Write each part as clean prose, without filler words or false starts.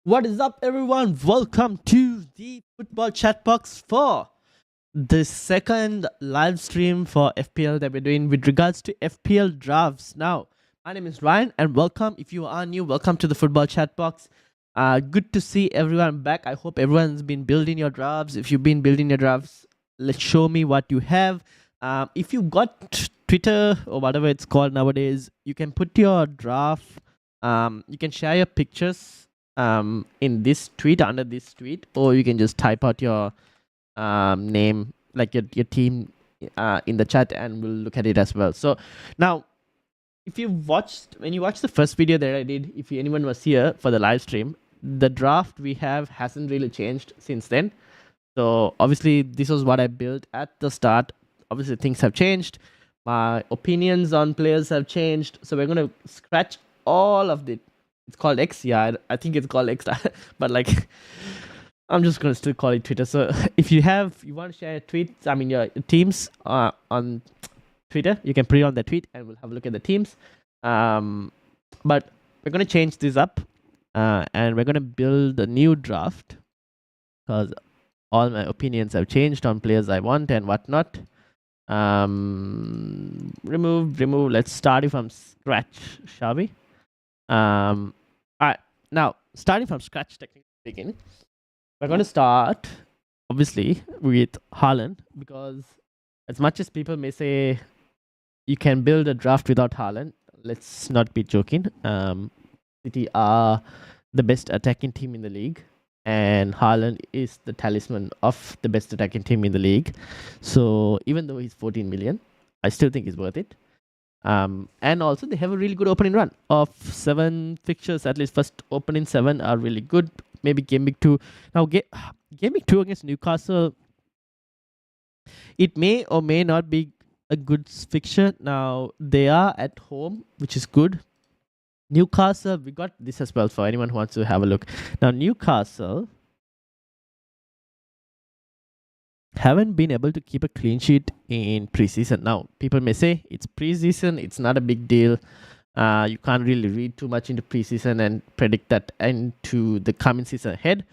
What is up, everyone? Welcome to the Football Chatbox for the second live stream for FPL that we're doing with regards to FPL drafts. Now, my name is Ryan, and welcome. If you are new, welcome to the Football Chatbox. Good to see everyone back. I hope everyone's been building your drafts. If you've been building your drafts, let's show me what you have. If you got Twitter or whatever it's called nowadays, you can put your draft. You can share your pictures in this tweet, under this tweet, or you can just type out your name, like your team, in the chat, and we'll look at it as well. So now, if you when you watched the first video that I did, if anyone was here for the live stream, the draft we have hasn't really changed since then. So obviously this was what I built at the start. Obviously things have changed. My opinions on players have changed. So we're going to scratch all of it. It's called X. Yeah, I think it's called X. But like, I'm just going to still call it Twitter. So if you want to share your tweets, I mean your teams on Twitter, you can put it on the tweet and we'll have a look at the teams. But we're going to change this up and we're going to build a new draft because all my opinions have changed on players I want and whatnot. Remove. Let's start it from scratch, shall we? All right, now starting from scratch, technically speaking, we're going to start obviously with Haaland, because as much as people may say you can build a draft without Haaland, let's not be joking. City are the best attacking team in the league, and Haaland is the talisman of the best attacking team in the league. So even though he's 14 million, I still think he's worth it. And also they have a really good opening run of 7 fixtures. At least first opening 7 are really good. Maybe game week 2. Now game week 2 against Newcastle, it may or may not be a good fixture. Now they are at home, which is good. Newcastle, we got this as well for anyone who wants to have a look. Now Newcastle haven't been able to keep a clean sheet in preseason. Now people may say it's preseason, it's not a big deal. You can't really read too much into preseason and predict that into the coming season ahead,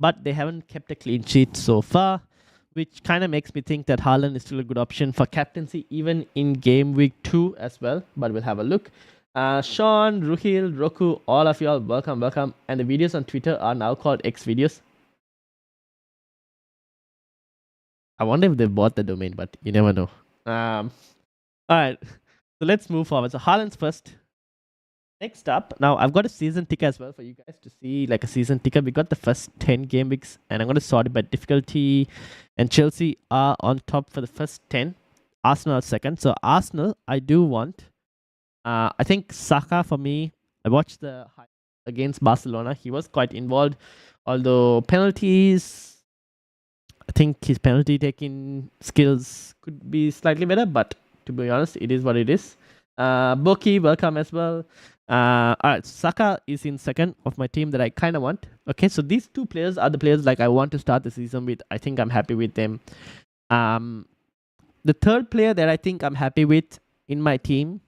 but they haven't kept a clean sheet so far, which kind of makes me think that Haaland is still a good option for captaincy even in game week 2 as well. But we'll have a look. Sean, Ruhil, Roku, all of y'all, welcome. And the videos on Twitter are now called X videos. I wonder if they bought the domain, but you never know. All right, so let's move forward. So Haaland's first. Next up, now I've got a season ticker as well for you guys to see, like a season ticker. We got the first 10 game weeks, and I'm going to sort it by difficulty. And Chelsea are on top for the first 10. Arsenal are second. So Arsenal, I do want. I think Saka for me. I watched the against Barcelona. He was quite involved, although penalties, I think his penalty taking skills could be slightly better, but to be honest, it is what it is. Boki, welcome as well. Alright, Saka is in second of my team that I kind of want. Okay, so these two players are the players like I want to start the season with. I think I'm happy with them. The third player that I think I'm happy with in my team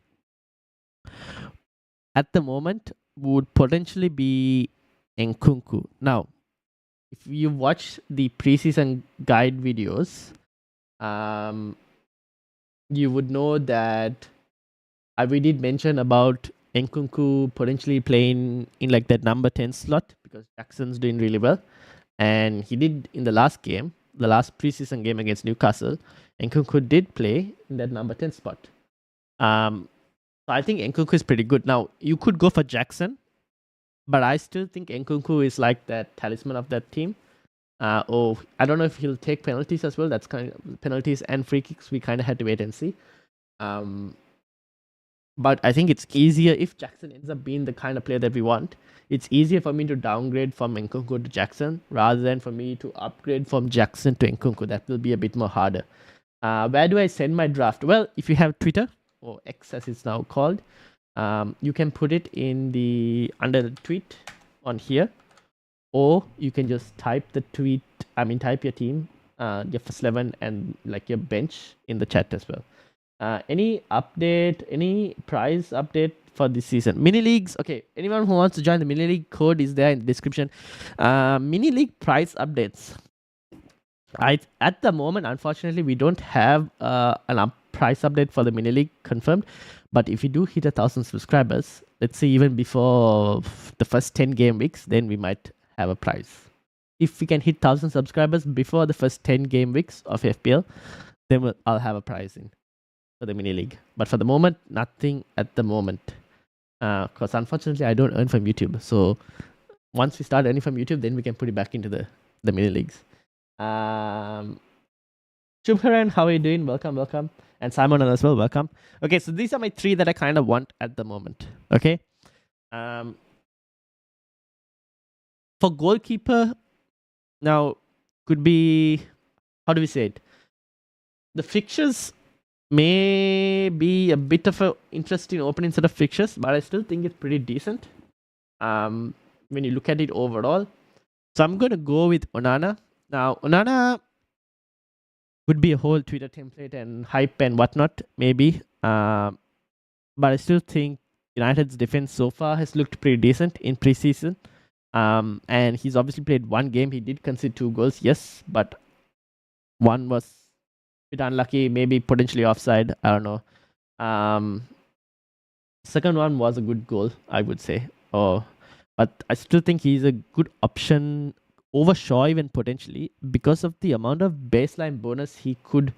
at the moment would potentially be Nkunku. Now, if you watch the preseason guide videos, you would know that we did mention about Nkunku potentially playing in like that number 10 slot because Jackson's doing really well. And he did in the last game, the last preseason game against Newcastle, Nkunku did play in that number 10 spot. So I think Nkunku is pretty good. Now, you could go for Jackson, but I still think Nkunku is like that talisman of that team. I don't know if he'll take penalties as well. That's kind of penalties and free kicks. We kind of had to wait and see. But I think it's easier if Jackson ends up being the kind of player that we want. It's easier for me to downgrade from Nkunku to Jackson rather than for me to upgrade from Jackson to Nkunku. That will be a bit more harder. Where do I send my draft? Well, if you have Twitter, or X as it's now called, you can put it in under the tweet on here, or you can just type the tweet. Type your team, your first 11 and like your bench in the chat as well. Any update, any prize update for this season? Mini leagues. Okay, anyone who wants to join the mini league, code is there in the description. Mini league prize updates. At the moment, unfortunately, we don't have an price update for the mini league confirmed. But if we do hit 1,000 subscribers, let's say even before the first 10 game weeks, then we might have a prize. If we can hit 1,000 subscribers before the first 10 game weeks of FPL, then I'll have a prize in for the mini league. But for the moment, nothing at the moment. Because unfortunately, I don't earn from YouTube. So once we start earning from YouTube, then we can put it back into the mini leagues. Shubharan, how are you doing? Welcome. And Simon as well, welcome. Okay, so these are my 3 that I kind of want at the moment. Okay. For goalkeeper, now could be, how do we say it? The fixtures may be a bit of an interesting opening set of fixtures, but I still think it's pretty decent when you look at it overall. So I'm going to go with Onana. Now, Onana would be a whole Twitter template and hype and whatnot, maybe. But I still think United's defense so far has looked pretty decent in preseason. And he's obviously played 1 game. He did concede 2 goals, yes, but 1 was a bit unlucky, maybe potentially offside. I don't know. Second one was a good goal, I would say. But I still think he's a good option over Shaw even potentially because of the amount of baseline bonus he could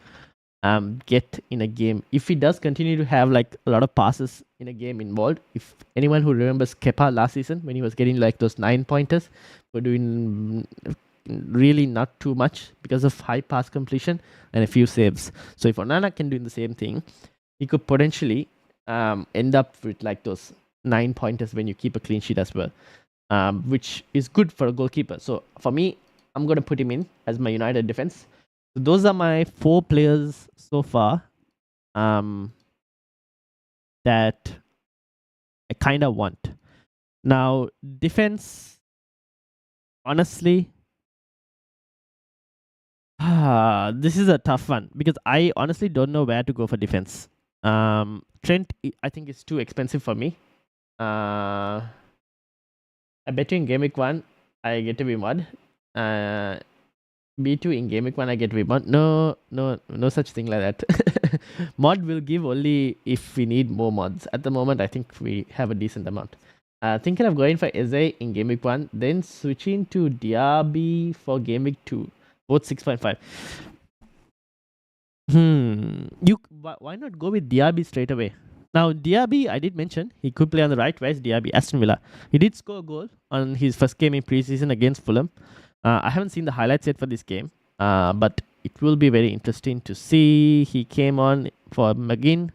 get in a game. If he does continue to have like a lot of passes in a game involved, if anyone who remembers Kepa last season when he was getting like those 9 pointers for doing really not too much because of high pass completion and a few saves. So if Onana can do the same thing, he could potentially end up with like those 9 pointers when you keep a clean sheet as well, which is good for a goalkeeper. So for me, I'm going to put him in as my United defense. So those are my 4 players so far that I kind of want. Now, defense, honestly, this is a tough one because I honestly don't know where to go for defense. Trent, I think, is too expensive for me. I bet you in Game Week 1, I get to be mod. B2 in Game Week 1, I get to be mod. No such thing like that. Mod will give only if we need more mods. At the moment, I think we have a decent amount. Thinking of going for Eze in Game Week 1, then switching to Diaby for Game Week 2. Both 6.5. Why not go with Diaby straight away? Now, Diaby, I did mention, he could play on the right. Where's Diaby? Aston Villa. He did score a goal on his first game in preseason against Fulham. I haven't seen the highlights yet for this game, but it will be very interesting to see. He came on for McGinn.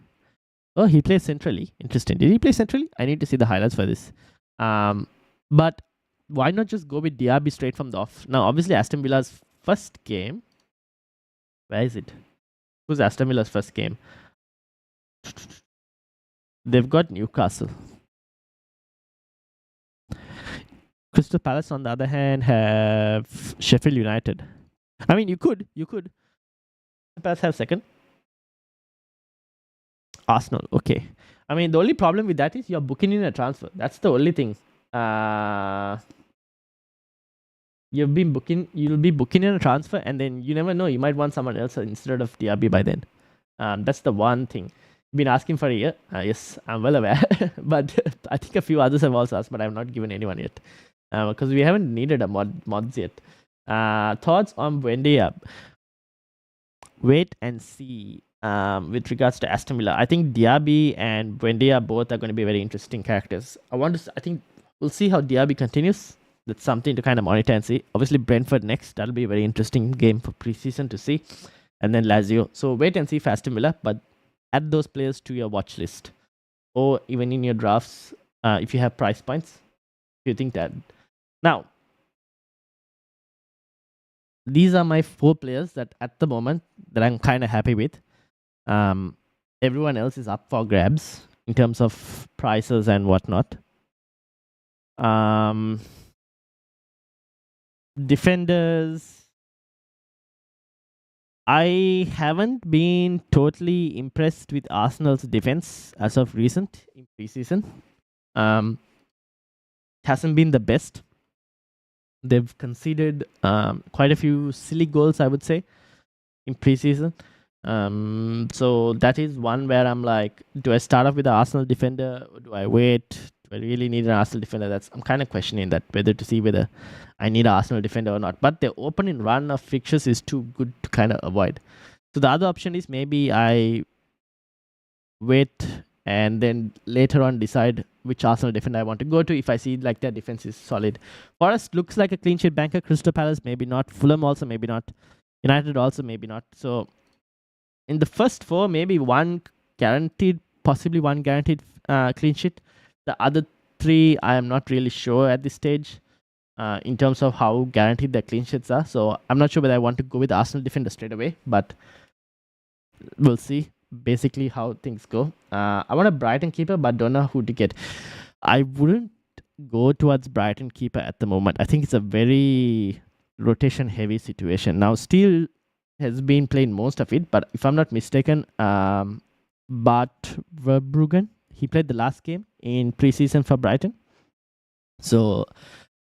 Oh, he plays centrally. Interesting. Did he play centrally? I need to see the highlights for this. But why not just go with Diaby straight from the off? Now, obviously, Aston Villa's first game. Where is it? Who's Aston Villa's first game? They've got Newcastle. Crystal Palace, on the other hand, have Sheffield United. I mean, you could. Palace have second. Arsenal, okay. I mean, the only problem with that is you're booking in a transfer. That's the only thing. You'll be booking in a transfer, and then you never know. You might want someone else instead of Diaby by then. That's the one thing. Been asking for a year. Yes, I'm well aware. But I think a few others have also asked, but I've not given anyone yet. Because we haven't needed a mods yet. Thoughts on Buendia? Wait and see. With regards to Aston Villa, I think Diaby and Buendia both are going to be very interesting characters. I think we'll see how Diaby continues. That's something to kind of monitor and see. Obviously, Brentford next. That'll be a very interesting game for preseason to see. And then Lazio. So wait and see for Aston Villa, but add those players to your watch list. Or even in your drafts, if you have price points, if you think that. Now, these are my 4 players that at the moment that I'm kind of happy with. Everyone else is up for grabs in terms of prices and whatnot. Defenders, I haven't been totally impressed with Arsenal's defense as of recent in preseason. Um, hasn't been the best. They've conceded quite a few silly goals, I would say, in preseason. So that is one where I'm like, do I start off with the Arsenal defender or do I wait? Do I really need an Arsenal defender? I'm kind of questioning that, whether to see whether I need an Arsenal defender or not. But the opening run of fixtures is too good to kind of avoid. So the other option is maybe I wait and then later on decide which Arsenal defender I want to go to if I see like their defense is solid. Forest looks like a clean sheet banker. Crystal Palace maybe not. Fulham also maybe not. United also maybe not. So in the first four, maybe one guaranteed, possibly one guaranteed clean sheet. The other three, I am not really sure at this stage in terms of how guaranteed the clean sheets are. So I'm not sure whether I want to go with Arsenal defender straight away, but we'll see basically how things go. I want a Brighton keeper, but don't know who to get. I wouldn't go towards Brighton keeper at the moment. I think it's a very rotation heavy situation. Now, Steele has been playing most of it, but if I'm not mistaken, Bart Verbruggen, he played the last game in preseason for Brighton. So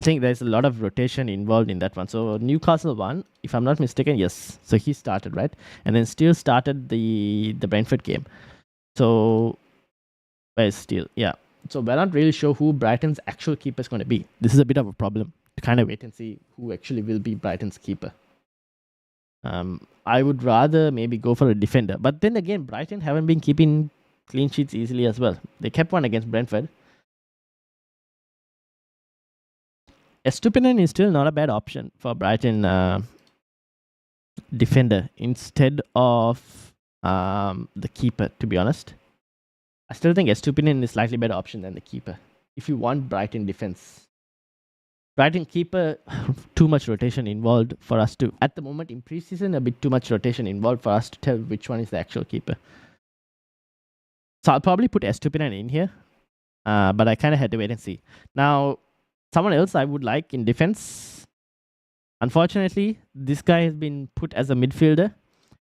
I think there's a lot of rotation involved in that one. So Newcastle won, if I'm not mistaken, yes. So he started, right? And then Steele started the Brentford game. So where's Steele? Yeah. So we're not really sure who Brighton's actual keeper is going to be. This is a bit of a problem to kind of wait and see who actually will be Brighton's keeper. I would rather maybe go for a defender. But then again, Brighton haven't been keeping clean sheets easily as well. They kept one against Brentford. Estupinian is still not a bad option for Brighton defender instead of the keeper, to be honest. I still think Estupinian is slightly better option than the keeper. If you want Brighton defense. Brighton keeper, too much rotation involved for us to, at the moment in preseason, a bit too much rotation involved for us to tell which one is the actual keeper. So I'll probably put Estupinian in here, but I kind of had to wait and see. Now, someone else I would like in defense. Unfortunately, this guy has been put as a midfielder.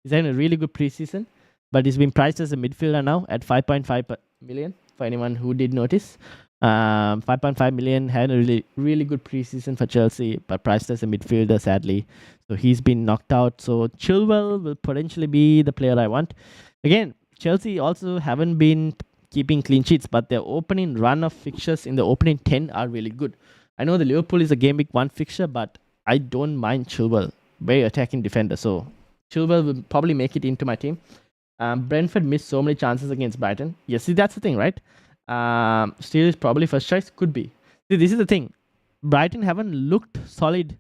He's having a really good preseason, but he's been priced as a midfielder now at 5.5 million for anyone who did notice. 5.5 million, had a really good preseason for Chelsea, but priced as a midfielder, sadly. So he's been knocked out. So Chilwell will potentially be the player I want. Again, Chelsea also haven't been keeping clean sheets, but their opening run of fixtures in the opening 10 are really good. I know the Liverpool is a game week 1 fixture, but I don't mind Chilwell. Very attacking defender. So Chilwell will probably make it into my team. Brentford missed so many chances against Brighton. Yes, see, that's the thing, right? Steele is probably first choice. Could be. See, this is the thing. Brighton haven't looked solid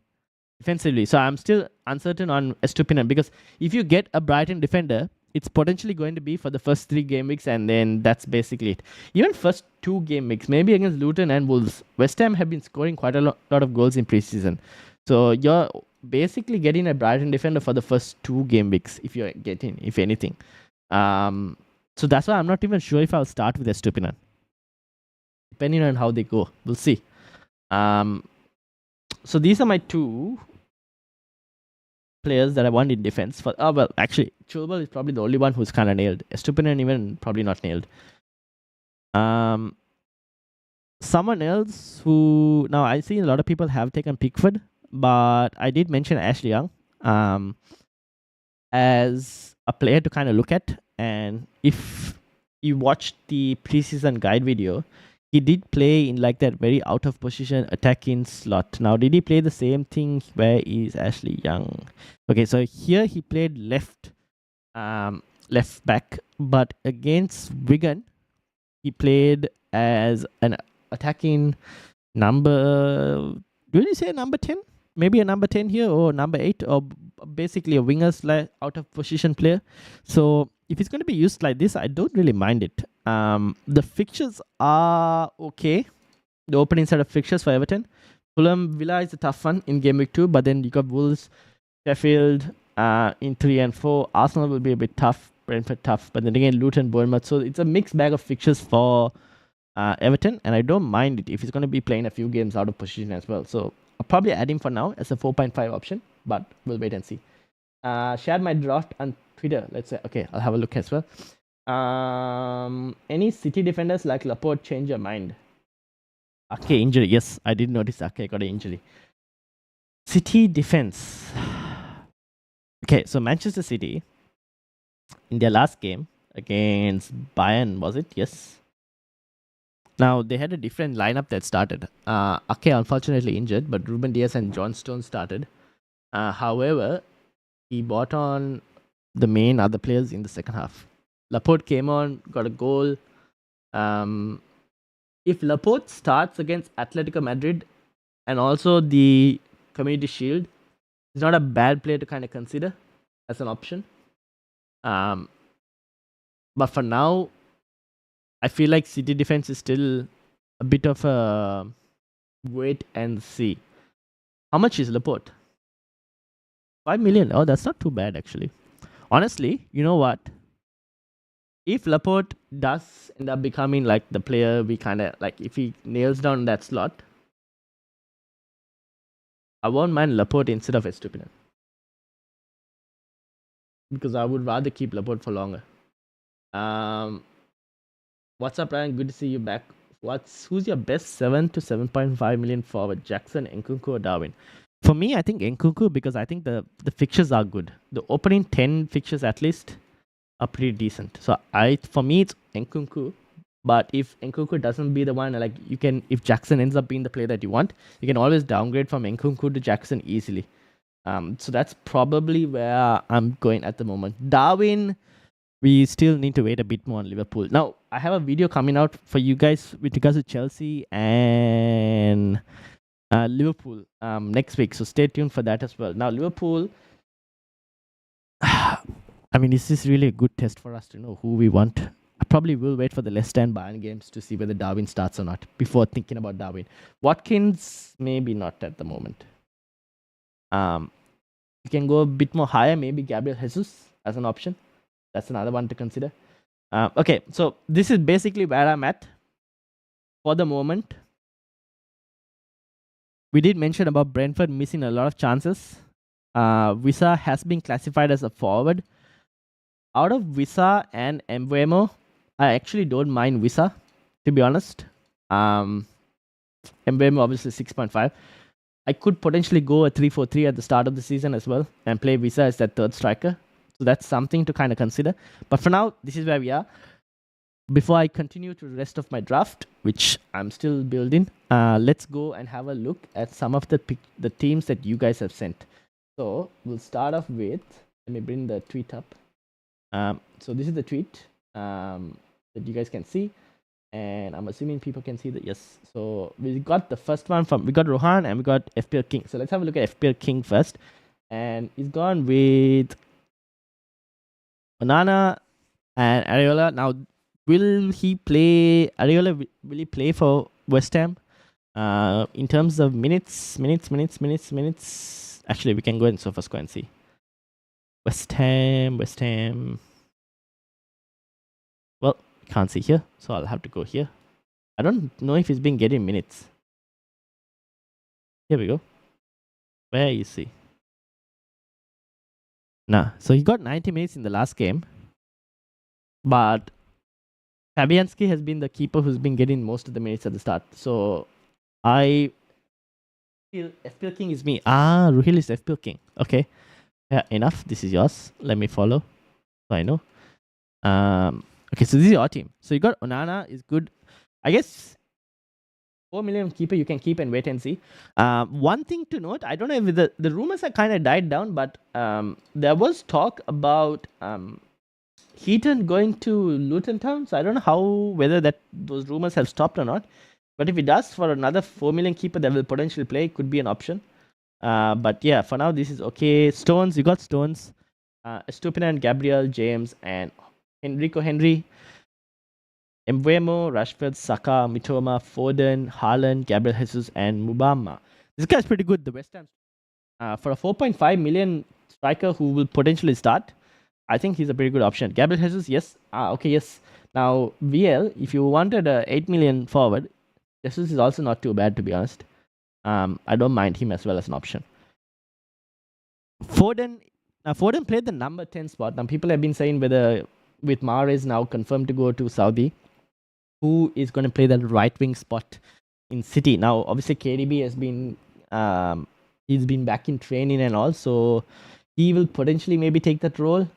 defensively. So I'm still uncertain on Estupinian, because if you get a Brighton defender, it's potentially going to be for the first 3 game weeks, and then that's basically it. Even first 2 game weeks, maybe against Luton and Wolves, West Ham have been scoring quite a lot of goals in preseason. So you're basically getting a Brighton defender for the first 2 game weeks, if you're getting, if anything. So that's why I'm not even sure if I'll start with Estupinian. Depending on how they go, we'll see. So these are my 2 players that I want in defense. For well, actually, Chilwell is probably the only one who's kind of nailed. Estupinian even probably not nailed. Someone else who, now I see a lot of people have taken Pickford, but I did mention Ashley Young as a player to kind of look at. And if you watched the preseason guide video, he did play in like that very out of position attacking slot. Now, did he play the same thing? Where is Ashley Young? Okay, so here he played left back, but against Wigan, he played as an attacking number. Do you say number 10? Maybe a number 10 here, or number 8, or basically a winger out of position player. So if it's going to be used like this, I don't really mind it. The fixtures are okay. The opening set of fixtures for Everton. Fulham Villa is a tough one in game week 2, but then you got Wolves, Sheffield in 3 and 4. Arsenal will be a bit tough. Brentford tough, but then again Luton, Bournemouth. So it's a mixed bag of fixtures for Everton, and I don't mind it if he's going to be playing a few games out of position as well. So I'll probably add him for now as a 4.5 option, but we'll wait and see. Shared my draft on Twitter. Let's say, okay, I'll have a look as well. Any City defenders like Laporte change your mind? Ake injury. Yes, I did notice Ake got an injury. City defense. Okay, so Manchester City in their last game against Bayern, was it? Yes. Now they had a different lineup that started. Ake unfortunately injured, but Ruben Dias and John Stones started. However, he brought on the main other players in the second half. Laporte came on, got a goal. If Laporte starts against Atletico Madrid and also the Community Shield, it's not a bad player to kind of consider as an option. But for now, I feel like City defense is still a bit of a wait and see. How much is Laporte? 5 million. Oh, that's not too bad actually. Honestly, you know what? If Laporte does end up becoming like the player we kind of like, if he nails down that slot, I won't mind Laporte instead of Estupinan. Because I would rather keep Laporte for longer. What's up, Ryan? Good to see you back. Who's your best 7 to 7.5 million forward? Jackson, Nkunku, or Darwin? For me, I think Nkunku because I think the fixtures are good. The opening 10 fixtures at least are pretty decent. So for me it's Nkunku. But if Nkunku doesn't be the one, like you can, if Jackson ends up being the player that you want, you can always downgrade from Nkunku to Jackson easily. So that's probably where I'm going at the moment. Darwin, we still need to wait a bit more on Liverpool. Now, I have a video coming out for you guys with regards to Chelsea and Liverpool next week. So stay tuned for that as well. Now, Liverpool, I mean, is this really a good test for us to know who we want? I probably will wait for the Leicester and Bayern games to see whether Darwin starts or not before thinking about Darwin. Watkins, maybe not at the moment. You can go a bit more higher, maybe Gabriel Jesus as an option. That's another one to consider. Okay, so this is basically where I'm at for the moment. We did mention about Brentford missing a lot of chances. Visa has been classified as a forward. Out of Visa and Mbeumo, I actually don't mind Visa, to be honest. Mbeumo obviously 6.5. I could potentially go a 3-4-3 at the start of the season as well and play Visa as that third striker. So that's something to kind of consider. But for now, this is where we are. Before I continue to the rest of my draft, which I'm still building, let's go and have a look at some of the teams that you guys have sent. So we'll start off with, let me bring the tweet up. So this is the tweet that you guys can see. And I'm assuming people can see that, yes. So we got the first one we got Rohan and we got FPL King. So let's have a look at FPL King first. And he's gone with Onana and Areola. Now, will he play Areola? Will he play for West Ham? In terms of minutes. Actually, we can go and first go and see. West Ham. Well, can't see here, so I'll have to go here. I don't know if he's been getting minutes. Here we go. Where is he? Nah, so he got 90 minutes in the last game. But Fabianski has been the keeper who's been getting most of the minutes at the start. So I feel FPL King is me. Ruhil is FPL King. Okay. Yeah, enough. This is yours. Let me follow. So I know. Okay, so this is your team. So you got Onana is good. I guess 4 million keeper you can keep and wait and see. One thing to note, I don't know if the rumors have kind of died down, but there was talk about Heaton going to Luton Town. So I don't know whether those rumors have stopped or not. But if it does, for another 4 million keeper that will potentially play, it could be an option. But yeah, for now this is okay. Stones, you got Stones. Estupinan, Gabriel, James, and Henry. Mbeumo, Rashford, Saka, Mitoma, Foden, Haaland, Gabriel Jesus, and Mubama. This guy's pretty good. The West Ham for a 4.5 million striker who will potentially start, I think he's a pretty good option. Gabriel Jesus, yes. Okay, yes. Now VL, if you wanted a 8 million forward, Jesus is also not too bad, to be honest. I don't mind him as well as an option. Foden Now, Foden played the number 10 spot. Now, people have been saying whether with Mahrez now confirmed to go to Saudi, who is going to play that right wing spot in City. Now, obviously, KDB has been he's been back in training and all, so he will potentially maybe take that role.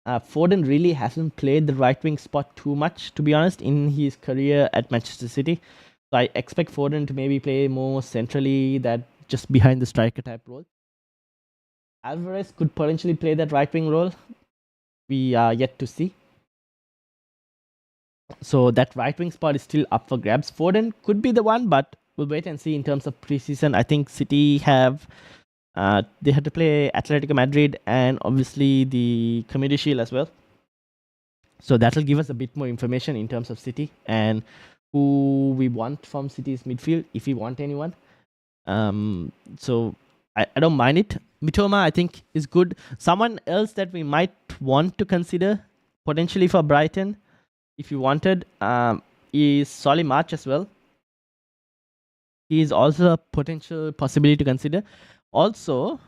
Foden really hasn't played the right wing spot too much, to be honest, in his career at Manchester City. So I expect Foden to maybe play more centrally, that just behind the striker type role. Alvarez could potentially play that right wing role. We are yet to see. So that right wing spot is still up for grabs. Foden could be the one, but we'll wait and see in terms of preseason. I think City have they had to play Atletico Madrid and obviously the Community Shield as well. So that'll give us a bit more information in terms of City and who we want from City's midfield, if we want anyone. So I don't mind it. Mitoma, I think, is good. Someone else that we might want to consider potentially for Brighton, if you wanted, is Solly March as well. He is also a potential possibility to consider. Also,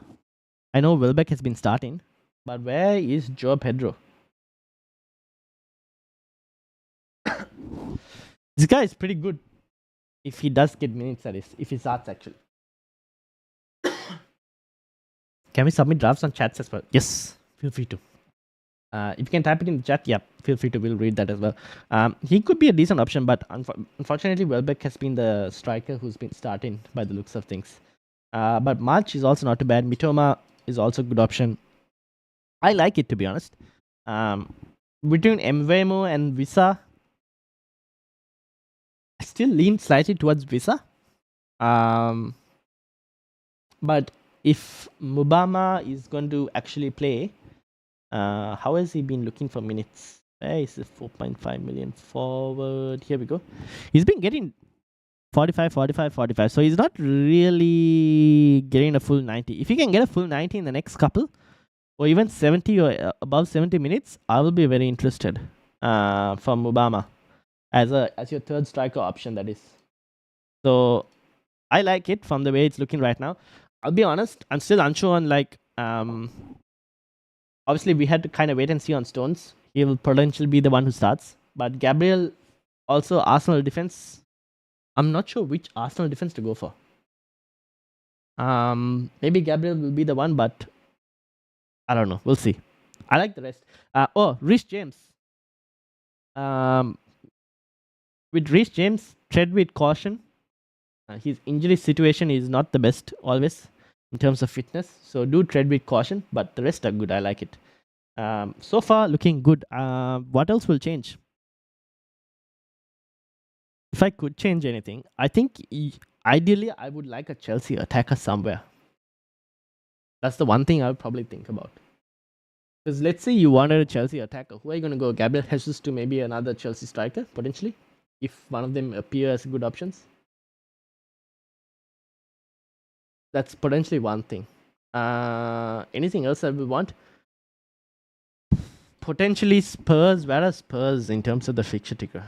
I know Welbeck has been starting, but where is Joe Pedro? This guy is pretty good if he does get minutes, that is, if he starts actually. Can we submit drafts on chats as well? Yes, feel free to. If you can type it in the chat, yeah, feel free to. We'll read that as well. He could be a decent option, but unfortunately, Welbeck has been the striker who's been starting by the looks of things. But March is also not too bad. Mitoma is also a good option. I like it, to be honest. Between Mbeumo and Visa, I still lean slightly towards Visa. But if Mubama is going to actually play, how has he been looking for minutes? Where is the 4.5 million forward? Here we go. He's been getting 45, 45, 45. So he's not really getting a full 90. If he can get a full 90 in the next couple, or even 70 or above 70 minutes, I will be very interested from Mubama as your third striker option, that is. So I like it from the way it's looking right now. I'll be honest, I'm still unsure on obviously we had to kind of wait and see on Stones. He will potentially be the one who starts. But Gabriel, also Arsenal defense. I'm not sure which Arsenal defense to go for. Maybe Gabriel will be the one, but I don't know. We'll see. I like the rest. Reece James. With Reece James, tread with caution. His injury situation is not the best always in terms of fitness, so do tread with caution, but the rest are good. I like it. So far looking good. What else will change? If I could change anything, I think ideally I would like a Chelsea attacker somewhere. That's the one thing I would probably think about. Because let's say you wanted a Chelsea attacker, who are you going to go? Gabriel Jesus to maybe another Chelsea striker potentially, if one of them appear as good options. That's potentially one thing. Anything else that we want? Potentially Spurs. Where are Spurs in terms of the fixture ticker?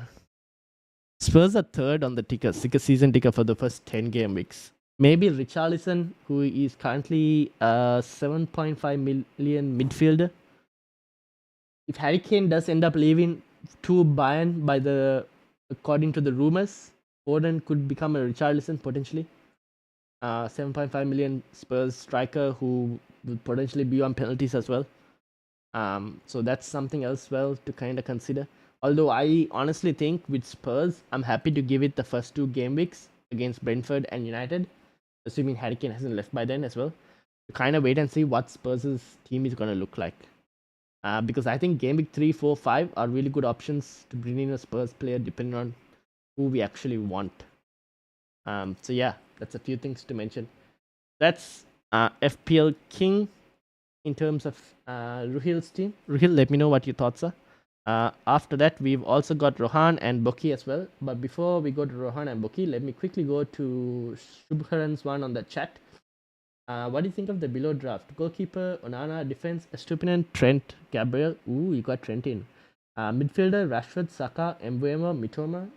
Spurs are third on the ticker, season ticker for the first 10 game weeks. Maybe Richarlison, who is currently a 7.5 million midfielder. If Harry Kane does end up leaving to Bayern according to the rumors, Foden could become a Richarlison potentially. 7.5 million Spurs striker who will potentially be on penalties as well. So that's something else well to kind of consider. Although I honestly think with Spurs, I'm happy to give it the first 2 game weeks against Brentford and United, assuming Harry Kane hasn't left by then as well. To kind of wait and see what Spurs' team is going to look like. Because I think game week 3, 4, 5 are really good options to bring in a Spurs player depending on who we actually want. So yeah, that's a few things to mention. That's FPL King in terms of Ruhil's team. Ruhil, let me know what your thoughts are. After that, we've also got Rohan and Boki as well. But before we go to Rohan and Boki, let me quickly go to Shubharan's one on the chat. What do you think of the below draft? Goalkeeper, Onana, defense, Estupinan, Trent, Gabriel. Ooh, you got Trent in. Midfielder, Rashford, Saka, Mbeumo, Mitoma.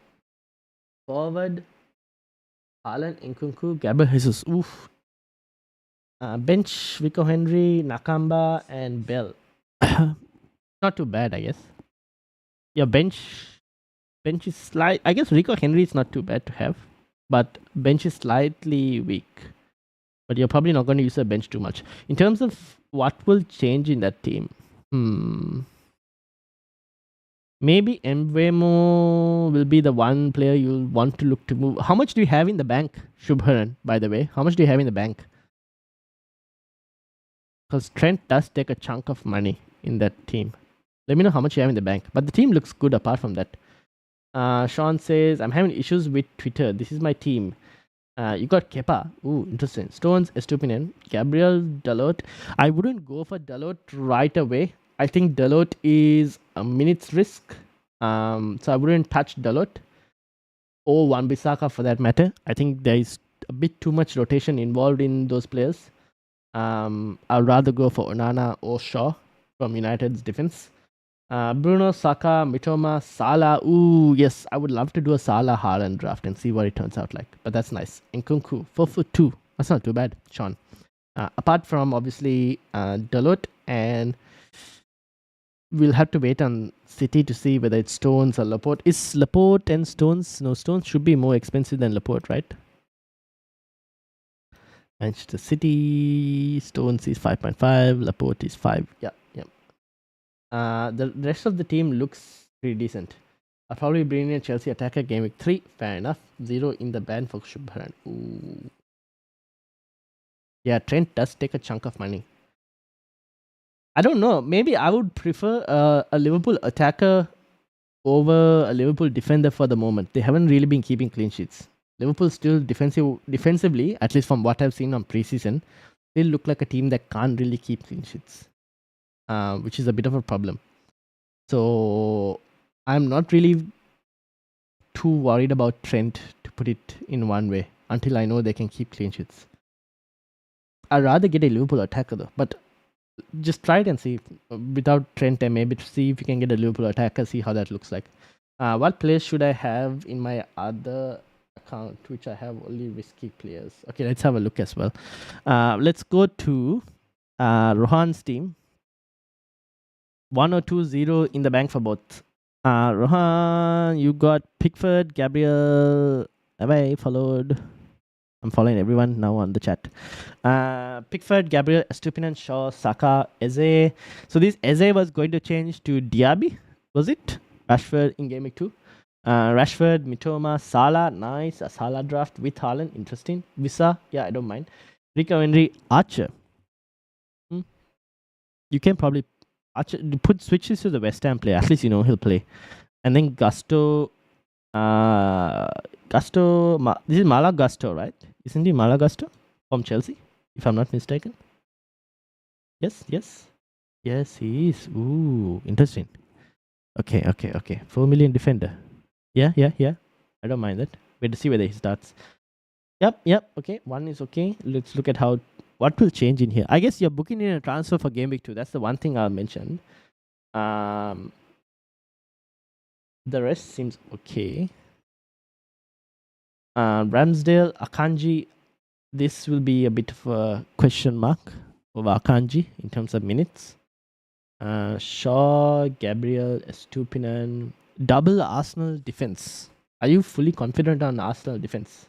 Forward, Haaland, Nkunku, Gabriel Jesus. Oof. Bench Rico Henry, Nakamba, and Bell. Not too bad, I guess. Your bench is slight. I guess Rico Henry is not too bad to have, but bench is slightly weak. But you're probably not going to use the bench too much. In terms of what will change in that team, maybe Mbemo will be the one player you'll want to look to move. How much do you have in the bank, Shubharan, by the way? How much do you have in the bank? Because Trent does take a chunk of money in that team. Let me know how much you have in the bank. But the team looks good apart from that. Sean says, I'm having issues with Twitter. This is my team. You got Kepa. Ooh, interesting. Stones, Estupinian, Gabriel, Dalot. I wouldn't go for Dalot right away. I think Dalot is a minute's risk. So I wouldn't touch Dalot or Wan-Bissaka for that matter. I think there is a bit too much rotation involved in those players. I'd rather go for Onana or Shaw from United's defense. Bruno, Saka, Mitoma, Salah. Ooh, yes, I would love to do a Salah Haaland draft and see what it turns out like. But that's nice. Nkunku, 4'2". That's not too bad, Sean. Apart from obviously Dalot, and we'll have to wait on City to see whether it's Stones or Laporte. Is Laporte and Stones? No, Stones should be more expensive than Laporte, right? Manchester City, Stones is 5.5, Laporte is 5. Yeah. The rest of the team looks pretty decent. I'll probably bring in a Chelsea attacker game week 3. Fair enough. 0 in the ban for Shubharan. Ooh. Yeah, Trent does take a chunk of money. I don't know. Maybe I would prefer a Liverpool attacker over a Liverpool defender for the moment. They haven't really been keeping clean sheets. Liverpool still defensively, at least from what I've seen on preseason, they look like a team that can't really keep clean sheets. Which is a bit of a problem. So I'm not really too worried about Trent, to put it in one way, until I know they can keep clean sheets. I'd rather get a Liverpool attacker though, but just try it and see without Trent, and maybe see if you can get a Liverpool attacker, see how that looks like. What players should I have in my other account, which I have only risky players? Okay, let's have a look as well. Let's go to Rohan's team. 1 or 2-0 in the bank for both. Rohan, you got Pickford, Gabriel. Have I followed? I'm following everyone now on the chat. Pickford, Gabriel, Estupinan, Shaw, Saka, Eze. So this Eze was going to change to Diaby, was it? Rashford in game week 2. Rashford, Mitoma, Salah. Nice. A Salah draft with Haaland. Interesting. Visa. Yeah, I don't mind. Rico Henry, Archer. You can probably put switches to the West Ham player. At least you know he'll play. And then Gusto. This is Mala Gusto, right? Isn't he Mala Gusto from Chelsea, if I'm not mistaken? Yes, he is. Ooh, interesting. Okay. 4 million defender. Yeah. I don't mind that. Wait to see whether he starts. Yep. Okay, one is okay. Let's look at what will change in here. I guess you're booking in a transfer for game week 2. That's the one thing I'll mention. The rest seems okay. Ramsdale, Akanji. This will be a bit of a question mark over Akanji in terms of minutes. Shaw, Gabriel, Estupinan. Double Arsenal defense. Are you fully confident on Arsenal defense?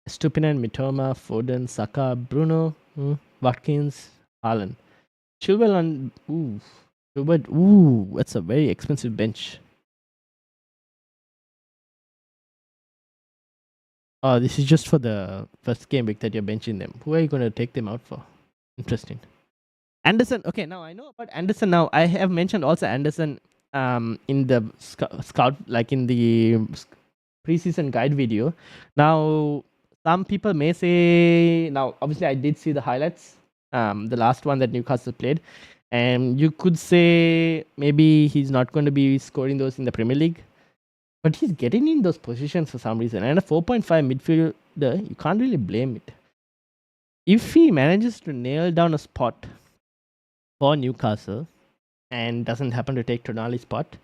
Estupinan, Mitoma, Foden, Saka, Bruno, Watkins, Haaland. Chilwell and Chilwell. Ooh, that's a very expensive bench. Oh, this is just for the first game week that you're benching them. Who are you going to take them out for? Interesting. Anderson. Okay, now I know about Anderson. Now I have mentioned also Anderson in the scout, like in the preseason guide video. Now some people may say, now obviously I did see the highlights, the last one that Newcastle played, and you could say maybe he's not going to be scoring those in the Premier League, but he's getting in those positions for some reason. And a 4.5 midfielder, you can't really blame it. If he manages to nail down a spot for Newcastle and doesn't happen to take Tonali's spot,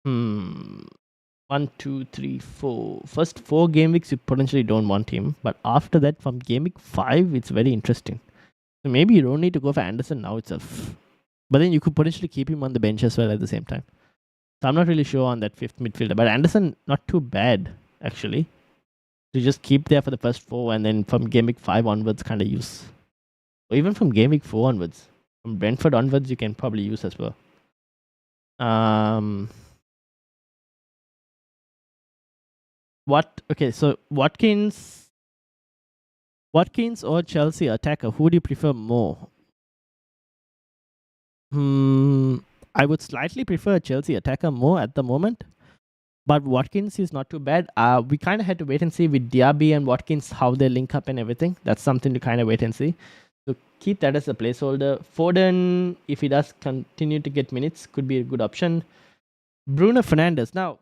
one 1, 2, 3, 4. First 4 game weeks, you potentially don't want him. But after that, from game week 5, it's very interesting. So maybe you don't need to go for Anderson now itself. But then you could potentially keep him on the bench as well at the same time. So I'm not really sure on that 5th midfielder. But Anderson, not too bad, actually. To just keep there for the first 4 and then from game week 5 onwards, kind of use. Or even from game week 4 onwards. From Brentford onwards, you can probably use as well. Okay, so Watkins or Chelsea attacker, who do you prefer more? I would slightly prefer Chelsea attacker more at the moment, but Watkins is not too bad. We kind of had to wait and see with Diaby and Watkins how they link up and everything. That's something to kind of wait and see. So keep that as a placeholder. Foden, if he does continue to get minutes, could be a good option. Bruno Fernandes. Now,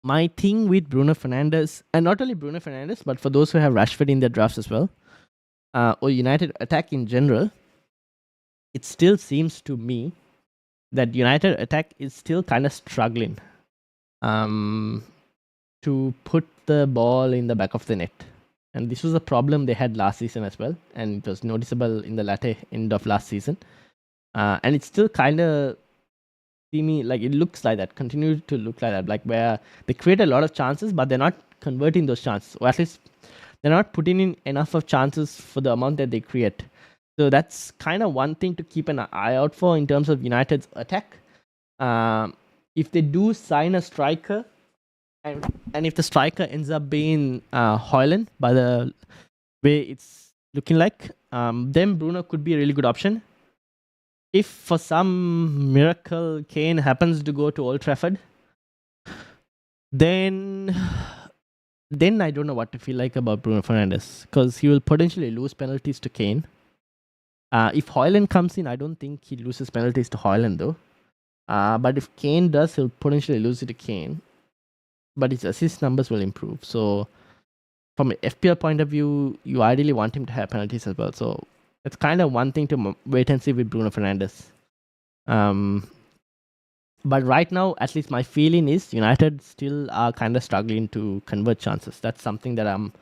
my thing with Bruno Fernandes, and not only Bruno Fernandes, but for those who have Rashford in their drafts as well, or United attack in general, it still seems to me that United attack is still kind of struggling to put the ball in the back of the net. And this was a problem they had last season as well, and it was noticeable in the latter end of last season. And it's still kind of like it looks like that, continue to look like that, like where they create a lot of chances, but they're not converting those chances, or at least they're not putting in enough of chances for the amount that they create. So that's kind of one thing to keep an eye out for in terms of United's attack. If they do sign a striker, and if the striker ends up being Højlund by the way it's looking like, then Bruno could be a really good option. If for some miracle Kane happens to go to Old Trafford, then I don't know what to feel like about Bruno Fernandes, because he will potentially lose penalties to Kane. If Højlund comes in, I don't think he loses penalties to Højlund though. But if Kane does, he'll potentially lose it to Kane. But his assist numbers will improve. So from an FPL point of view, you ideally want him to have penalties as well. So it's kind of one thing to wait and see with Bruno Fernandes. But right now, at least my feeling is United still are kind of struggling to convert chances. That's something that I'm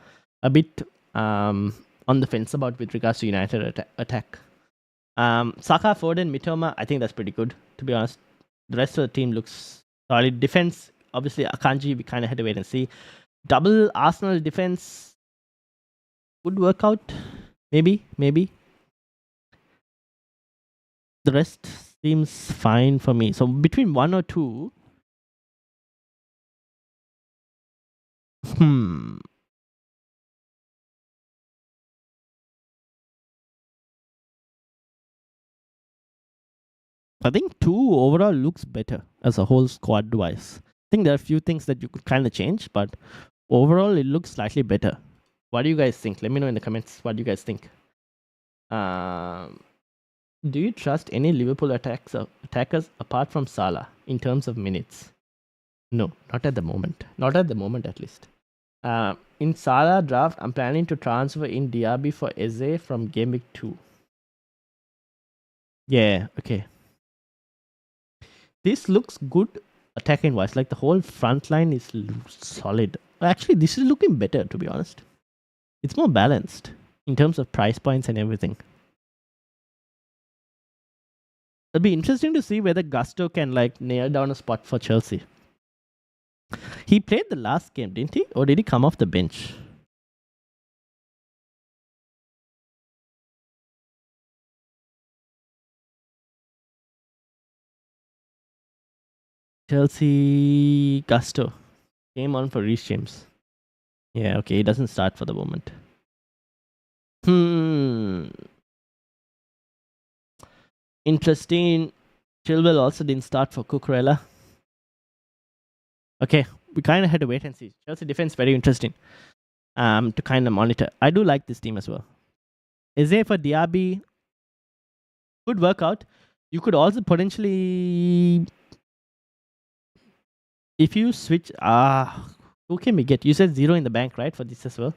a bit on the fence about with regards to United attack. Saka, Foden, Mitoma, I think that's pretty good, to be honest. The rest of the team looks solid. Defense, obviously, Akanji, we kind of had to wait and see. Double Arsenal defense would work out. Maybe. The rest seems fine for me. So between 1 or 2, I think 2 overall looks better as a whole squad wise. I think there are a few things that you could kind of change, but overall it looks slightly better. What do you guys think? Let me know in the comments what you guys think. Do you trust any Liverpool attackers apart from Salah in terms of minutes? No, not at the moment. Not at the moment, at least. In Salah draft, I'm planning to transfer in Diaby for Eze from game week 2. Yeah, okay. This looks good attacking wise. Like the whole front line is solid. Actually, this is looking better, to be honest. It's more balanced in terms of price points and everything. It'll be interesting to see whether Gusto can like nail down a spot for Chelsea. He played the last game, didn't he? Or did he come off the bench? Chelsea Gusto came on for Reece James. Yeah, okay, he doesn't start for the moment. Interesting. Chilwell also didn't start for Cucurella. Okay, we kind of had to wait and see. Chelsea defense very interesting to kind of monitor. I do like this team as well. Eze for Diaby, good workout. You could also potentially, if you switch, who can we get? You said 0 in the bank, right, for this as well?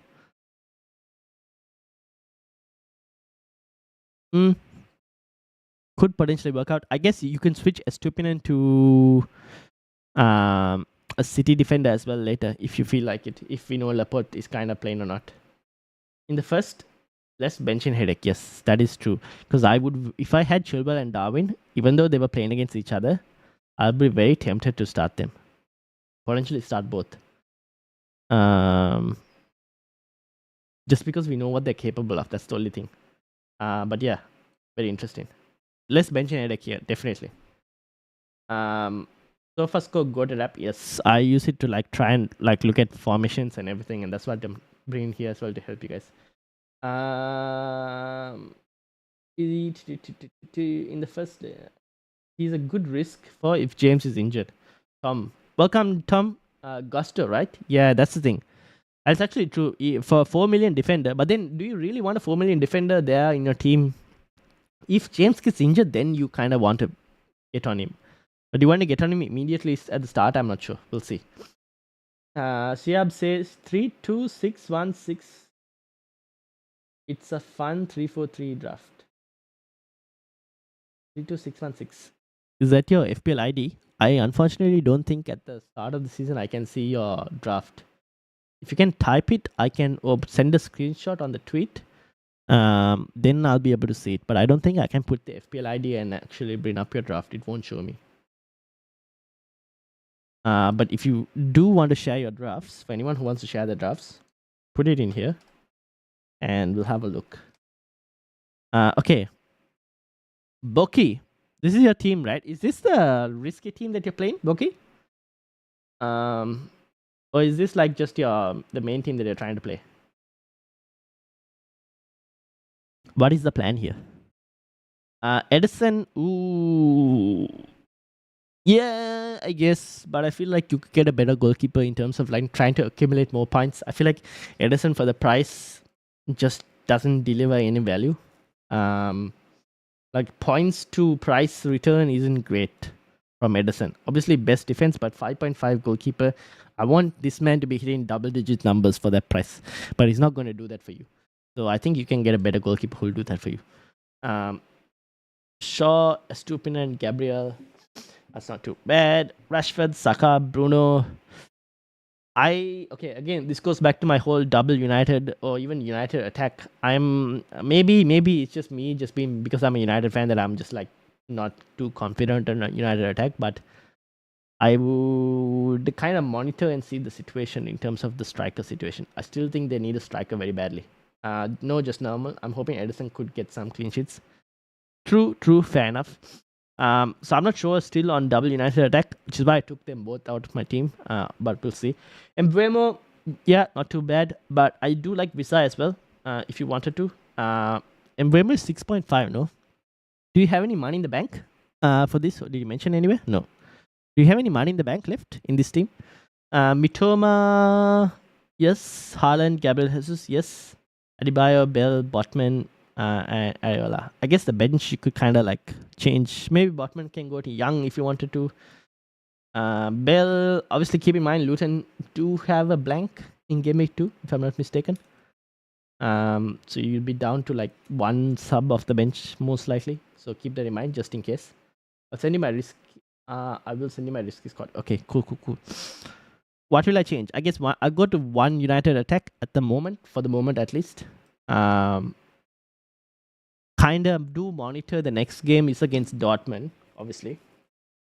Could potentially work out. I guess you can switch Estupinian to a City defender as well later if you feel like it. If we know Laporte is kind of playing or not. In the first, less bench in headache. Yes, that is true. Because I would, if I had Chilwell and Darwin, even though they were playing against each other, I'd be very tempted to start them. Potentially start both. Just because we know what they're capable of. That's the only thing. But yeah, very interesting. Less bench in headache here, definitely. So first go to rap. Yes, I use it to like try and like look at formations and everything, and that's what I'm bringing here as well to help you guys. In the first, he's a good risk for if James is injured. Tom, welcome, Tom. Gusto, right? Yeah, that's the thing. That's actually true for 4 million defender. But then, do you really want a 4 million defender there in your team? If James gets injured, then you kind of want to get on him. But do you want to get on him immediately at the start? I'm not sure. We'll see. Siab says 3-2-6-1-6. It's a fun 3-4-3 draft. 3-2-6-1-6. Is that your FPL ID? I unfortunately don't think at the start of the season I can see your draft. If you can type it, I can send a screenshot on the tweet. Then I'll be able to see it. But I don't think I can put the FPL ID and actually bring up your draft. It won't show me. But if you do want to share your drafts, for anyone who wants to share the drafts, put it in here and we'll have a look. Okay. Boki, this is your team, right? Is this the risky team that you're playing, Boki? Or is this like just the main team that you're trying to play? What is the plan here? Edison, ooh. Yeah, I guess, but I feel like you could get a better goalkeeper in terms of like trying to accumulate more points. I feel like Edison for the price just doesn't deliver any value. Like points to price return isn't great from Edison. Obviously best defense, but 5.5 goalkeeper. I want this man to be hitting double-digit numbers for that price, but he's not going to do that for you. So I think you can get a better goalkeeper who will do that for you. Shaw, Estupinian, and Gabriel. That's not too bad. Rashford, Saka, Bruno. Again, this goes back to my whole double United or even United attack. I'm maybe it's just me just being because I'm a United fan that I'm just like not too confident in a United attack, but I would kind of monitor and see the situation in terms of the striker situation. I still think they need a striker very badly. No, just normal. I'm hoping Edison could get some clean sheets. True, fair enough. So I'm not sure still on double United attack, which is why I took them both out of my team. But we'll see. Embuemo, yeah, not too bad. But I do like Visa as well. If you wanted to. Embuemo is 6.5. No. Do you have any money in the bank? For this, or did you mention anywhere? No. Do you have any money in the bank left in this team? Mitoma, yes. Haaland, Gabriel Jesus, yes. Adebayo, Bell, Botman, and Areola. I guess the bench you could kind of like change. Maybe Botman can go to Young if you wanted to. Bell, obviously keep in mind Luton do have a blank in game week 2, if I'm not mistaken. So you'll be down to like one sub of the bench most likely. So keep that in mind just in case. I'll send you my risk. I will send you my risky squad. Okay, cool. What will I change? I guess I'll go to one United attack at the moment, for the moment at least. Kind of do monitor the next game is against Dortmund, obviously.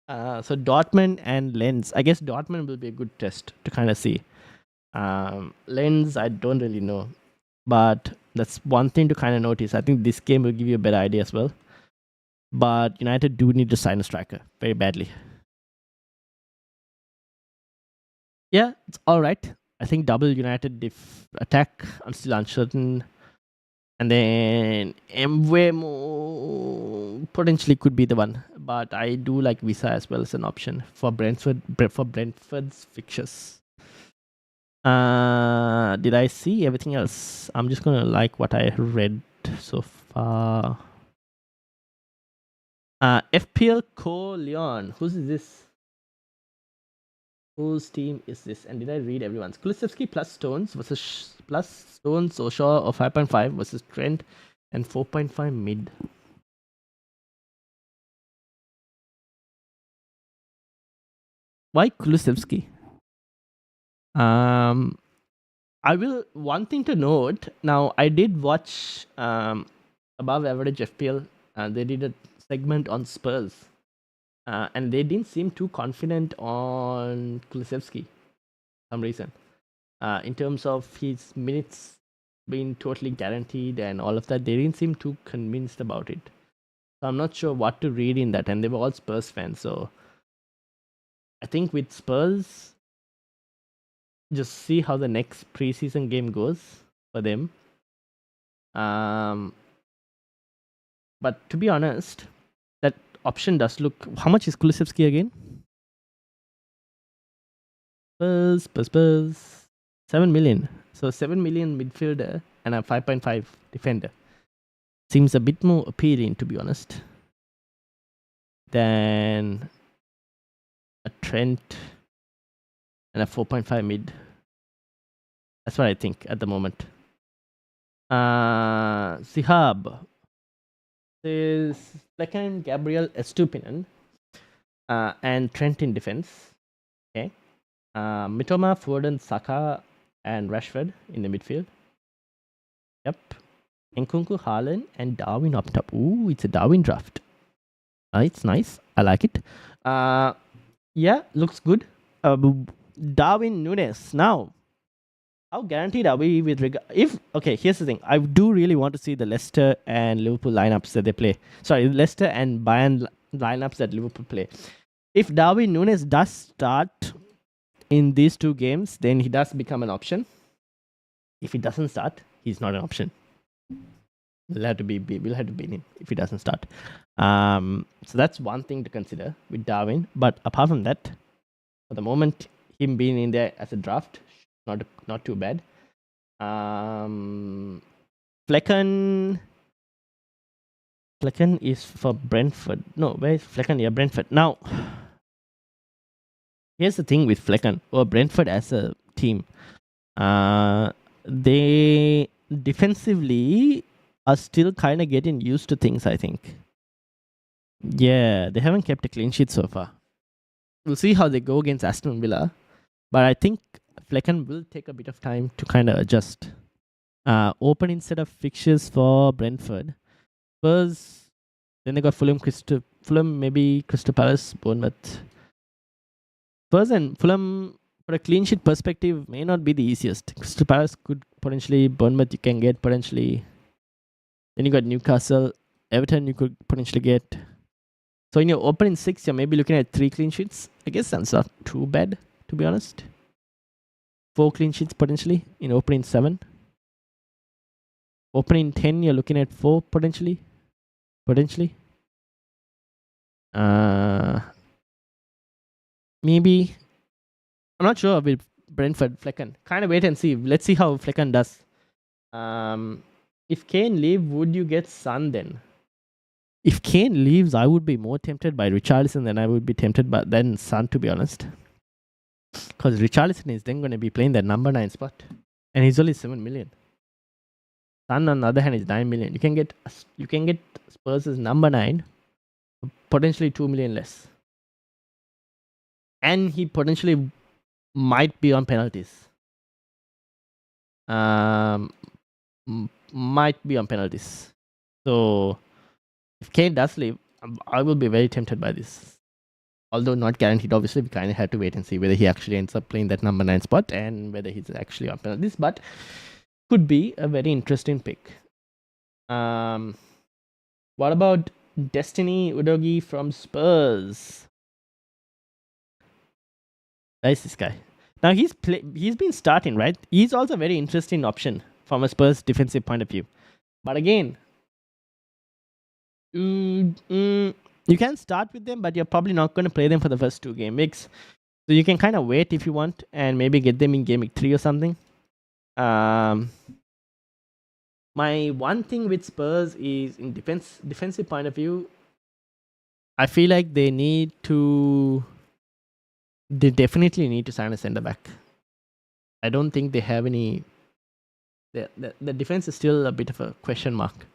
So Dortmund and Lens. I guess Dortmund will be a good test to kind of see. Lens, I don't really know. But that's one thing to kind of notice. I think this game will give you a better idea as well. But United do need to sign a striker very badly. Yeah, it's all right. I think double United attack. I'm still uncertain. And then Embuemo potentially could be the one. But I do like Visa as well as an option for Brentford's fixtures. Did I see everything else? I'm just going to like what I read so far. FPL Co Leon. Who's this? Whose team is this? And did I read everyone's? Kulusevski plus Stones versus plus Stones or Shaw of 5.5 versus Trent and 4.5 mid. Why Kulusevski? Um, I will. One thing to note. Now, I did watch above average FPL. They did a segment on Spurs, and they didn't seem too confident on Kulusevski for some reason. In terms of his minutes being totally guaranteed and all of that, they didn't seem too convinced about it. So I'm not sure what to read in that. And they were all Spurs fans, so I think with Spurs, just see how the next preseason game goes for them. But to be honest, that option does look. How much is Kulusevski again? Spurs. 7 million. So 7 million midfielder and a 5.5 defender. Seems a bit more appealing, to be honest, than a Trent and a 4.5 mid. That's what I think at the moment. Sihab is second Gabriel Estupinian and Trent in defense. Okay. Mitoma, Foden, Saka, and Rashford in the midfield. Yep. Nkunku, Haaland, and Darwin up top. Ooh, it's a Darwin draft. It's nice. I like it. Yeah, looks good. Darwin Nunes. Now, how guaranteed are we with regard? Okay, here's the thing. I do really want to see the Leicester and Liverpool lineups that they play. Sorry, Leicester and Bayern lineups that Liverpool play. If Darwin Nunes does start in these two games, then he does become an option. If he doesn't start, he's not an option. We'll have to beat him if he doesn't start. So that's one thing to consider with Darwin. But apart from that, for the moment, him being in there as a draft, not too bad. Flecken is for Brentford. No, where is Flecken? Yeah, Brentford. Now, here's the thing with Flecken or Brentford as a team. They defensively are still kind of getting used to things, I think. Yeah, they haven't kept a clean sheet so far. We'll see how they go against Aston Villa. But I think Flecken will take a bit of time to kind of adjust. Opening set of fixtures for Brentford. Spurs, then they got Fulham, maybe Crystal Palace, Bournemouth. Spurs and Fulham, for a clean sheet perspective, may not be the easiest. Crystal Palace could potentially, Bournemouth you can get potentially. Then you got Newcastle, Everton you could potentially get. So in your opening 6, you're maybe looking at 3 clean sheets. I guess that's not too bad, to be honest. 4 clean sheets potentially in opening 7. Opening 10, you're looking at 4 potentially. Maybe. I'm not sure with Brentford, Flecken. Kind of wait and see. Let's see how Flecken does. If Kane leaves, would you get Son then? If Kane leaves, I would be more tempted by Richarlison than I would be tempted by then Son, to be honest. Because Richarlison is then going to be playing that number 9 spot. And he's only 7 million. Son, on the other hand, is 9 million. You can get Spurs' number 9, potentially 2 million less. And he potentially might be on penalties. Might be on penalties. So, if Kane does leave, I will be very tempted by this. Although not guaranteed, obviously, we kind of have to wait and see whether he actually ends up playing that number 9 spot and whether he's actually on penalties. But could be a very interesting pick. What about Destiny Udogi from Spurs? Nice, this guy. Now he's been starting, right? He's also a very interesting option from a Spurs defensive point of view. But again, you can start with them, but you're probably not going to play them for the first 2 game weeks. So you can kind of wait if you want and maybe get them in game week 3 or something. My one thing with Spurs is in defensive point of view, I feel like they definitely need to sign a centre back. I don't think they have any. The defense is still a bit of a question mark.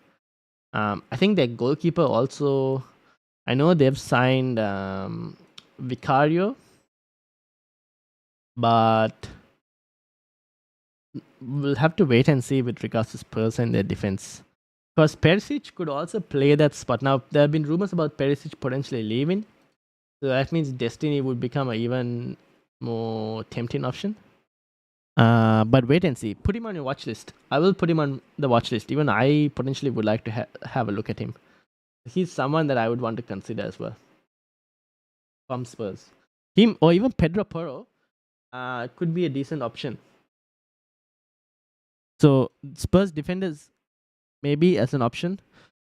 I think their goalkeeper also. I know they've signed Vicario, but we'll have to wait and see with regards to Spurs and their defense. Because Perisic could also play that spot. Now, there have been rumors about Perisic potentially leaving. So that means Destiny would become an even more tempting option. But wait and see. Put him on your watch list. I will put him on the watch list. Even I potentially would like to have a look at him. He's someone that I would want to consider as well. From Spurs. Him or even Pedro Porro could be a decent option. So Spurs defenders maybe as an option,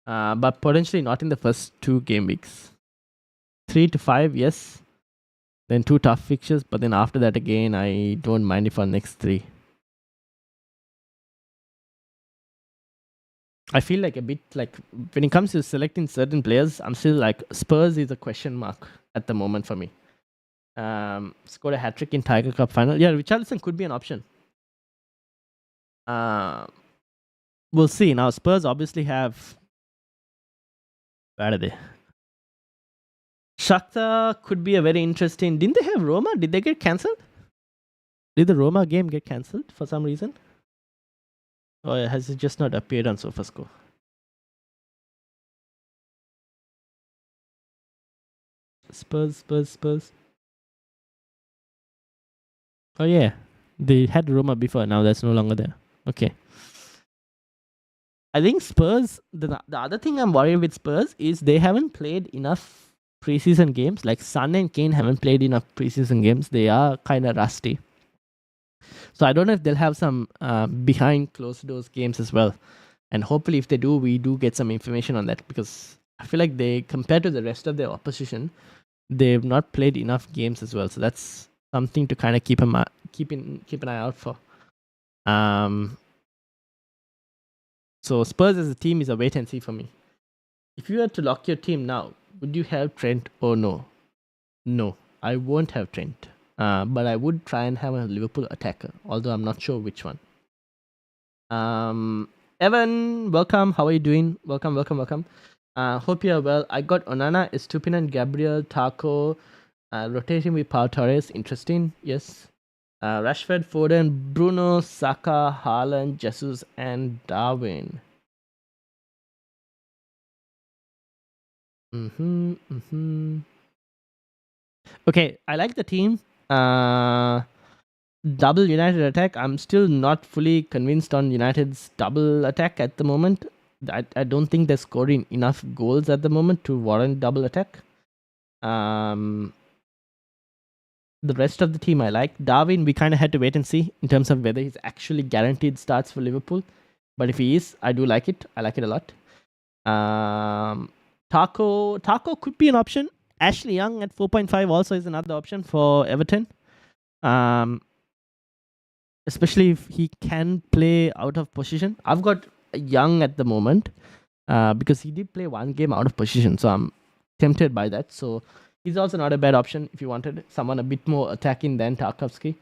but potentially not in the first 2 game weeks. 3 to 5, yes. Then 2 tough fixtures, but then after that again, I don't mind it for next 3. I feel like a bit like when it comes to selecting certain players, I'm still like Spurs is a question mark at the moment for me. Scored a hat trick in Tiger Cup final. Yeah, Richarlison could be an option. We'll see. Now Spurs obviously have. Where are they? Shakhtar could be a very interesting. Didn't they have Roma? Did they get cancelled? Did the Roma game get cancelled for some reason? Or has it just not appeared on SofaScore? Spurs. Oh yeah, they had Roma before. Now that's no longer there. Okay. I think Spurs. The other thing I'm worried with Spurs is they haven't played enough preseason games. Like Son and Kane haven't played enough preseason games. They are kind of rusty. So I don't know if they'll have some behind closed doors games as well. And hopefully, if they do, we do get some information on that, because I feel like they, compared to the rest of their opposition, they've not played enough games as well. So that's something to kind of keep an eye out for. So Spurs as a team is a wait and see for me. If you had to lock your team now, would you have Trent or no? No, I won't have Trent. But I would try and have a Liverpool attacker, although I'm not sure which one. Evan, welcome. How are you doing? Welcome. Hope you are well. I got Onana, Estupinan, Gabriel, Taco, rotating with Pau Torres. Interesting. Yes. Rashford, Foden, Bruno, Saka, Haaland, Jesus, and Darwin. Okay, I like the team. Double United attack. I'm still not fully convinced on United's double attack at the moment. I don't think they're scoring enough goals at the moment to warrant double attack. The rest of the team I like. Darwin, we kind of had to wait and see in terms of whether he's actually guaranteed starts for Liverpool. But if he is, I do like it. I like it a lot. Taco could be an option. Ashley Young at 4.5 also is another option for Everton. Especially if he can play out of position. I've got Young at the moment because he did play 1 game out of position, so I'm tempted by that. So he's also not a bad option if you wanted someone a bit more attacking than Tarkovsky.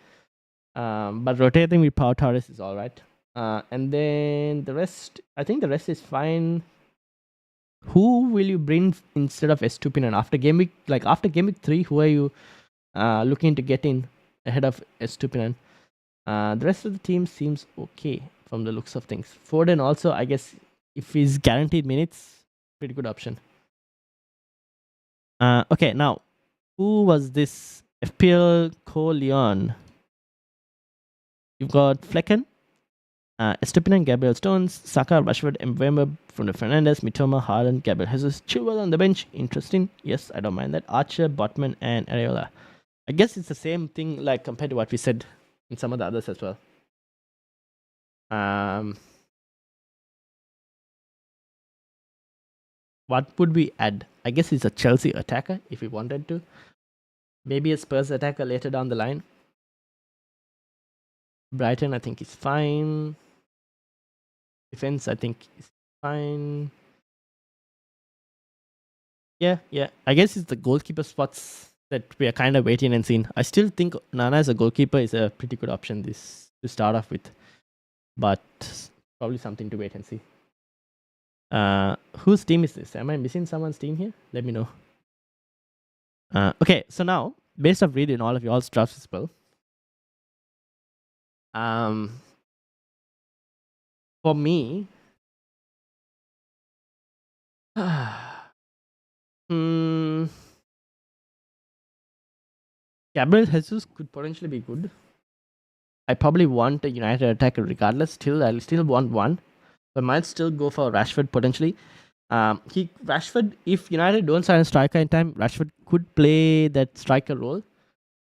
But rotating with Pau Torres is all right. And then the rest, I think the rest is fine. Who will you bring instead of Estupinan after game week? Like after game week 3, who are you looking to get in ahead of Estupinan? The rest of the team seems okay from the looks of things. Foden also, I guess, if he's guaranteed minutes, pretty good option. Okay, now, who was this? FPL Co-Leon. You've got Flecken, Estupinan, Gabriel Stones, Saka, Rashford, Mbemba, Bruno Fernandes, Mitoma, Haaland, Gabriel Jesus, Chilwell on the bench. Interesting. Yes, I don't mind that. Archer, Botman, and Areola. I guess it's the same thing like compared to what we said in some of the others as well. What would we add? I guess it's a Chelsea attacker if we wanted to. Maybe a Spurs attacker later down the line. Brighton, I think, is fine. Defense, I think, is fine. Yeah. I guess it's the goalkeeper spots that we are kind of waiting and seeing. I still think Nana as a goalkeeper is a pretty good option to start off with. But probably something to wait and see. Whose team is this? Am I missing someone's team here? Let me know. Okay, so now, based off reading all of y'all's drafts as well, For me, hmm, Gabriel Jesus could potentially be good. I probably want a United attacker regardless. Still, I'll still want one. So I might still go for Rashford potentially. Rashford, if United don't sign a striker in time, Rashford could play that striker role.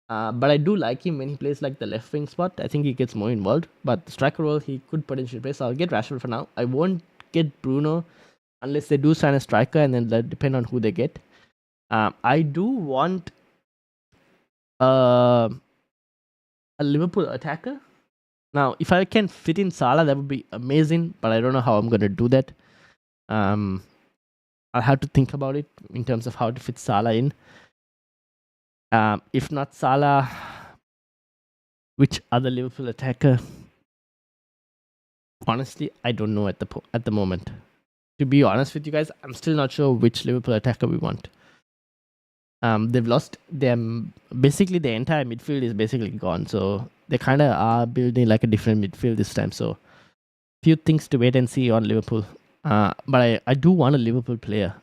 But I do like him when he plays like the left wing spot. I think he gets more involved. But the striker role, he could potentially play. So I'll get Rashford for now. I won't get Bruno unless they do sign a striker, and then that depend on who they get. I do want uh, a Liverpool attacker. Now, if I can fit in Salah, that would be amazing. But I don't know how I'm going to do that. I'll have to think about it in terms of how to fit Salah in. If not Salah, which other Liverpool attacker? Honestly, I don't know at the moment. To be honest with you guys, I'm still not sure which Liverpool attacker we want. They've lost them. Basically, the entire midfield is basically gone. So they kind of are building like a different midfield this time. So few things to wait and see on Liverpool. But I do want a Liverpool player.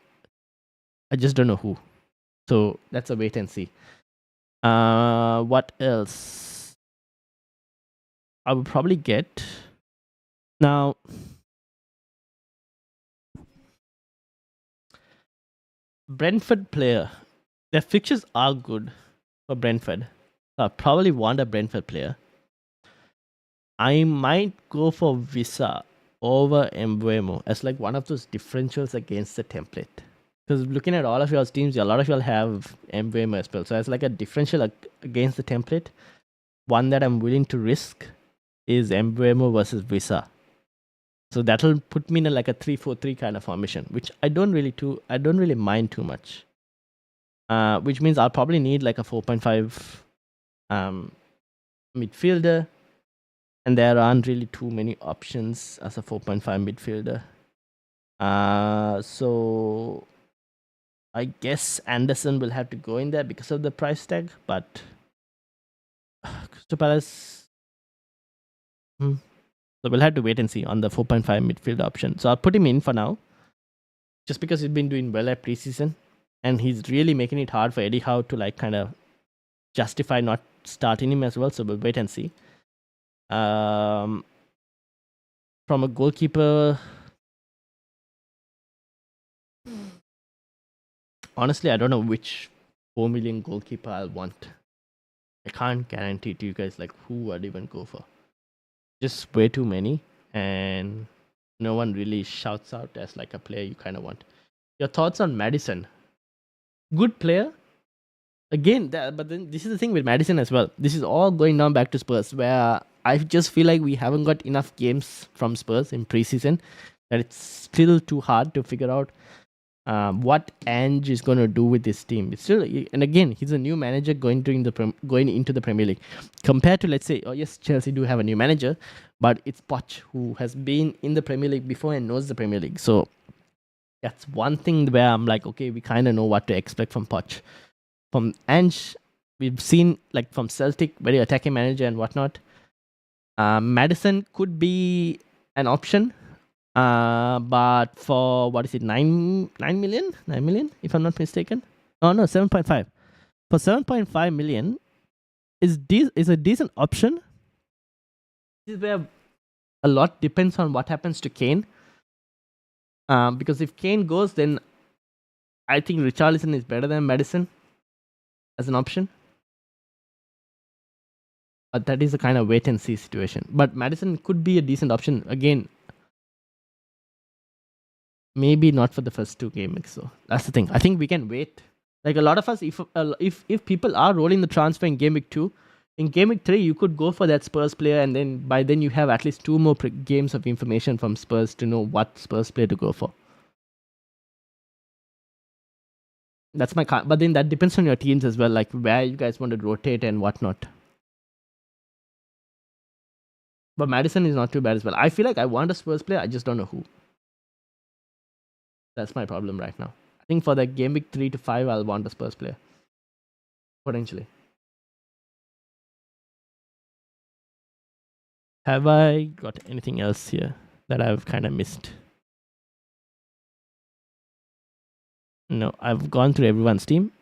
I just don't know who. So that's a wait and see. What else? I would probably get now. Brentford player. Their fixtures are good for Brentford. So I probably want a Brentford player. I might go for Visa over Embuemo as like one of those differentials against the template. Because looking at all of y'all's teams, a lot of y'all have Embuemo as well. So as like a differential against the template, one that I'm willing to risk is Embuemo versus Visa. So that'll put me in like a 3-4-3 kind of formation, which I don't really mind too much. Which means I'll probably need like a 4.5 midfielder, and there aren't really too many options as a 4.5 midfielder. So I guess Anderson will have to go in there because of the price tag, but Crystal Palace. So we'll have to wait and see on the 4.5 midfield option. So I'll put him in for now, just because he's been doing well at preseason, and he's really making it hard for Eddie Howe to like kind of justify not starting him as well. So we'll wait and see. From a goalkeeper, honestly, I don't know which 4 million goalkeeper I'll want. I can't guarantee to you guys like who I'd even go for. Just way too many, and no one really shouts out as like a player you kind of want. Your thoughts on Madison? Good player. Again, but then this is the thing with Madison as well. This is all going down back to Spurs, where I just feel like we haven't got enough games from Spurs in preseason, that it's still too hard to figure out what Ange is going to do with this team. It's still, and again, he's a new manager going into the Premier League. Compared to, let's say, oh yes, Chelsea do have a new manager, but it's Poch who has been in the Premier League before and knows the Premier League. So that's one thing where I'm like, okay, we kind of know what to expect from Poch. From Ange, we've seen like from Celtic, very attacking manager and whatnot. Madison could be an option. But for what is it, 9 million, if I'm not mistaken. Oh no, 7.5. For 7.5 million is a decent option. This is where a lot depends on what happens to Kane. Because if Kane goes, then I think Richarlison is better than Madison as an option. But that is a kind of wait and see situation. But Madison could be a decent option. Again, maybe not for the first 2 games. So that's the thing. I think we can wait. Like a lot of us, if people are rolling the transfer in game week 2, in game week 3 you could go for that Spurs player, and then by then you have at least 2 more games of information from Spurs to know what Spurs player to go for. That's my but then that depends on your teams as well, like where you guys want to rotate and whatnot. But Madison is not too bad as well. I feel like I want a Spurs player, I just don't know who. That's my problem right now. I think for the game week 3 to 5, I'll want a Spurs player. Potentially. Have I got anything else here? that I've kind of missed. No, I've gone through everyone's team.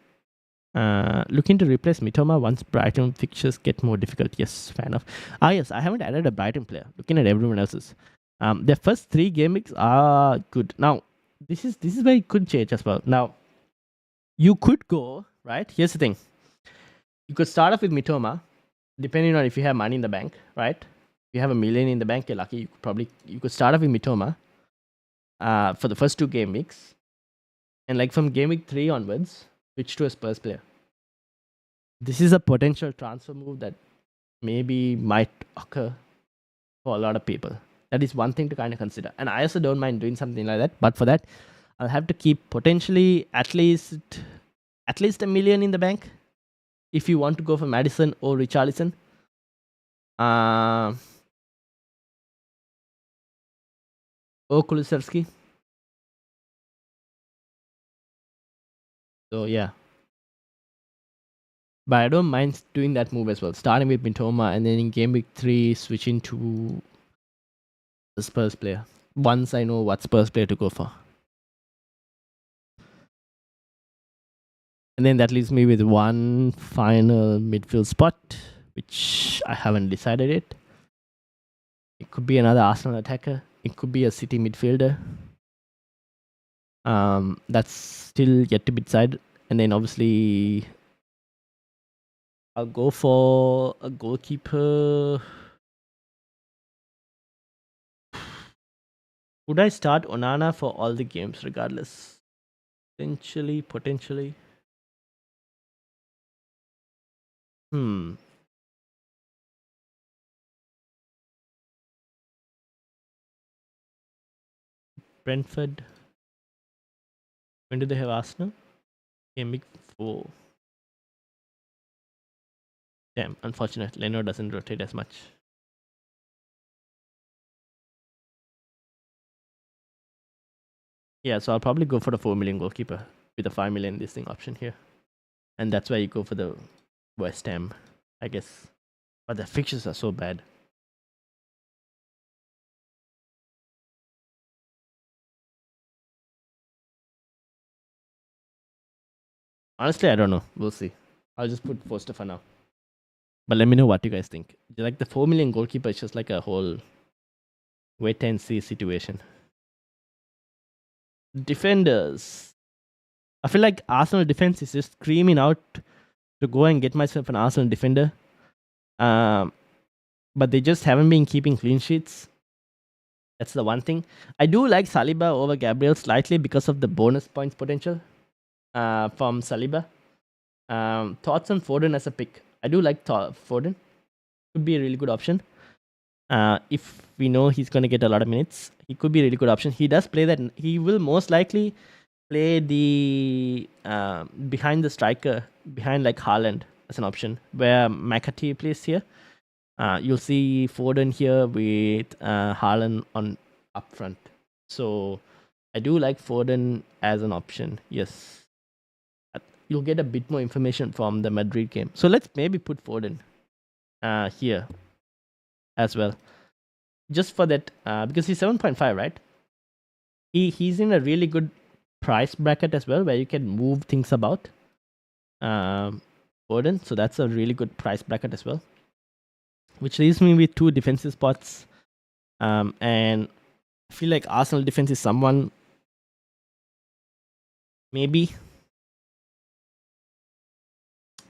Looking to replace Mitoma once Brighton fixtures get more difficult. Yes, fair enough. Yes, I haven't added a Brighton player. Looking at everyone else's, their first 3 game weeks are good. Now, this is where it could change as well. Now, you could go right. Here's the thing: you could start off with Mitoma, depending on if you have money in the bank, right? If you have $1 million in the bank, you're lucky. You could start off with Mitoma for the first 2 game weeks, and like from game week 3 onwards, switch to a Spurs player. This is a potential transfer move that maybe might occur for a lot of people. That is one thing to kind of consider. And I also don't mind doing something like that. But for that, I'll have to keep potentially at least $1 million in the bank if you want to go for Madison or Richarlison. Or Kulusevski. So yeah. But I don't mind doing that move as well. Starting with Mitoma and then in game week 3 switching to the Spurs player. Once I know what Spurs player to go for. And then that leaves me with one final midfield spot, which I haven't decided yet. It could be another Arsenal attacker. It could be a City midfielder. That's still yet to be decided. And then obviously I'll go for a goalkeeper. Would I start Onana for all the games regardless? Potentially. Brentford. When do they have Arsenal? Game week 4. Damn, unfortunate. Leno doesn't rotate as much. Yeah, so I'll probably go for the 4 million goalkeeper with a 5 million this thing option here. And that's why you go for the West Ham, I guess. But the fixtures are so bad. Honestly, I don't know. We'll see. I'll just put Foster for now. But let me know what you guys think. Like the 4 million goalkeeper is just like a whole wait and see situation. Defenders. I feel like Arsenal defense is just screaming out to go and get myself an Arsenal defender. But they just haven't been keeping clean sheets. That's the one thing. I do like Saliba over Gabriel slightly because of the bonus points potential from Saliba. Thoughts on Foden as a pick? I do like Foden. Could be a really good option. If we know he's going to get a lot of minutes, he could be a really good option. He does play that. He will most likely play the behind the striker, behind like Haaland as an option, where McAtee plays here. You'll see Foden here with Haaland on up front. So I do like Foden as an option. Yes. You'll get a bit more information from the Madrid game. So let's maybe put Foden here as well. Just for that, because he's 7.5, right? He's in a really good price bracket as well, where you can move things about. Foden, so that's a really good price bracket as well. Which leaves me with 2 defensive spots. And I feel like Arsenal defense is someone maybe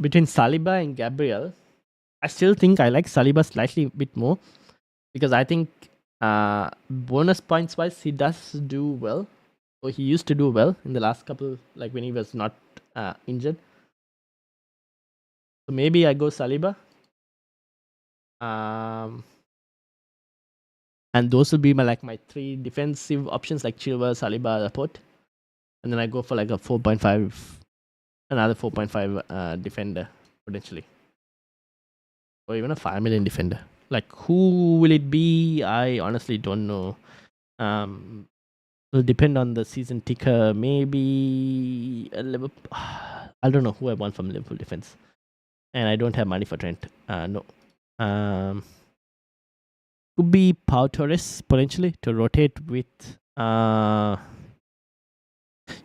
between Saliba and Gabriel. I still think I like Saliba slightly a bit more because I think bonus points wise he does do well, or he used to do well in the last couple, like when he was not injured. So maybe I go Saliba. And those will be my 3 defensive options, like Chilwell, Saliba, Laporte. And then I go for like a 4.5, another 4.5 defender potentially, or even a 5 million defender. Like, who will it be? I honestly don't know. Will depend on the season ticker. Maybe a Liverpool. I don't know who I want from Liverpool defense, and I don't have money for Trent. No. Could be Pau Torres potentially to rotate with. Yeah,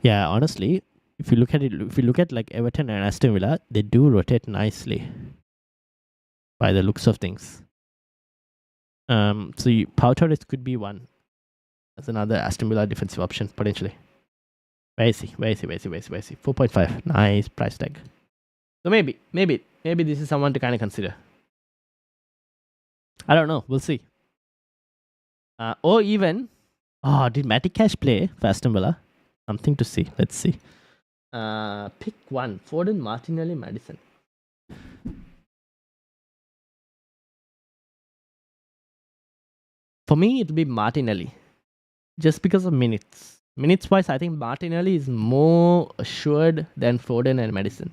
honestly, if you look at it, if you look at like Everton and Aston Villa, they do rotate nicely by the looks of things. So Pau Torres could be one. That's another Aston Villa defensive option potentially. Where is he? 4.5. Nice price tag. So maybe this is someone to kind of consider. I don't know. We'll see. Or even, did Matty Cash play for Aston Villa? Something to see. Let's see. Pick one. Foden, Martinelli, Maddison. For me, it'll be Martinelli. Just because of minutes. Minutes wise, I think Martinelli is more assured than Foden and Maddison.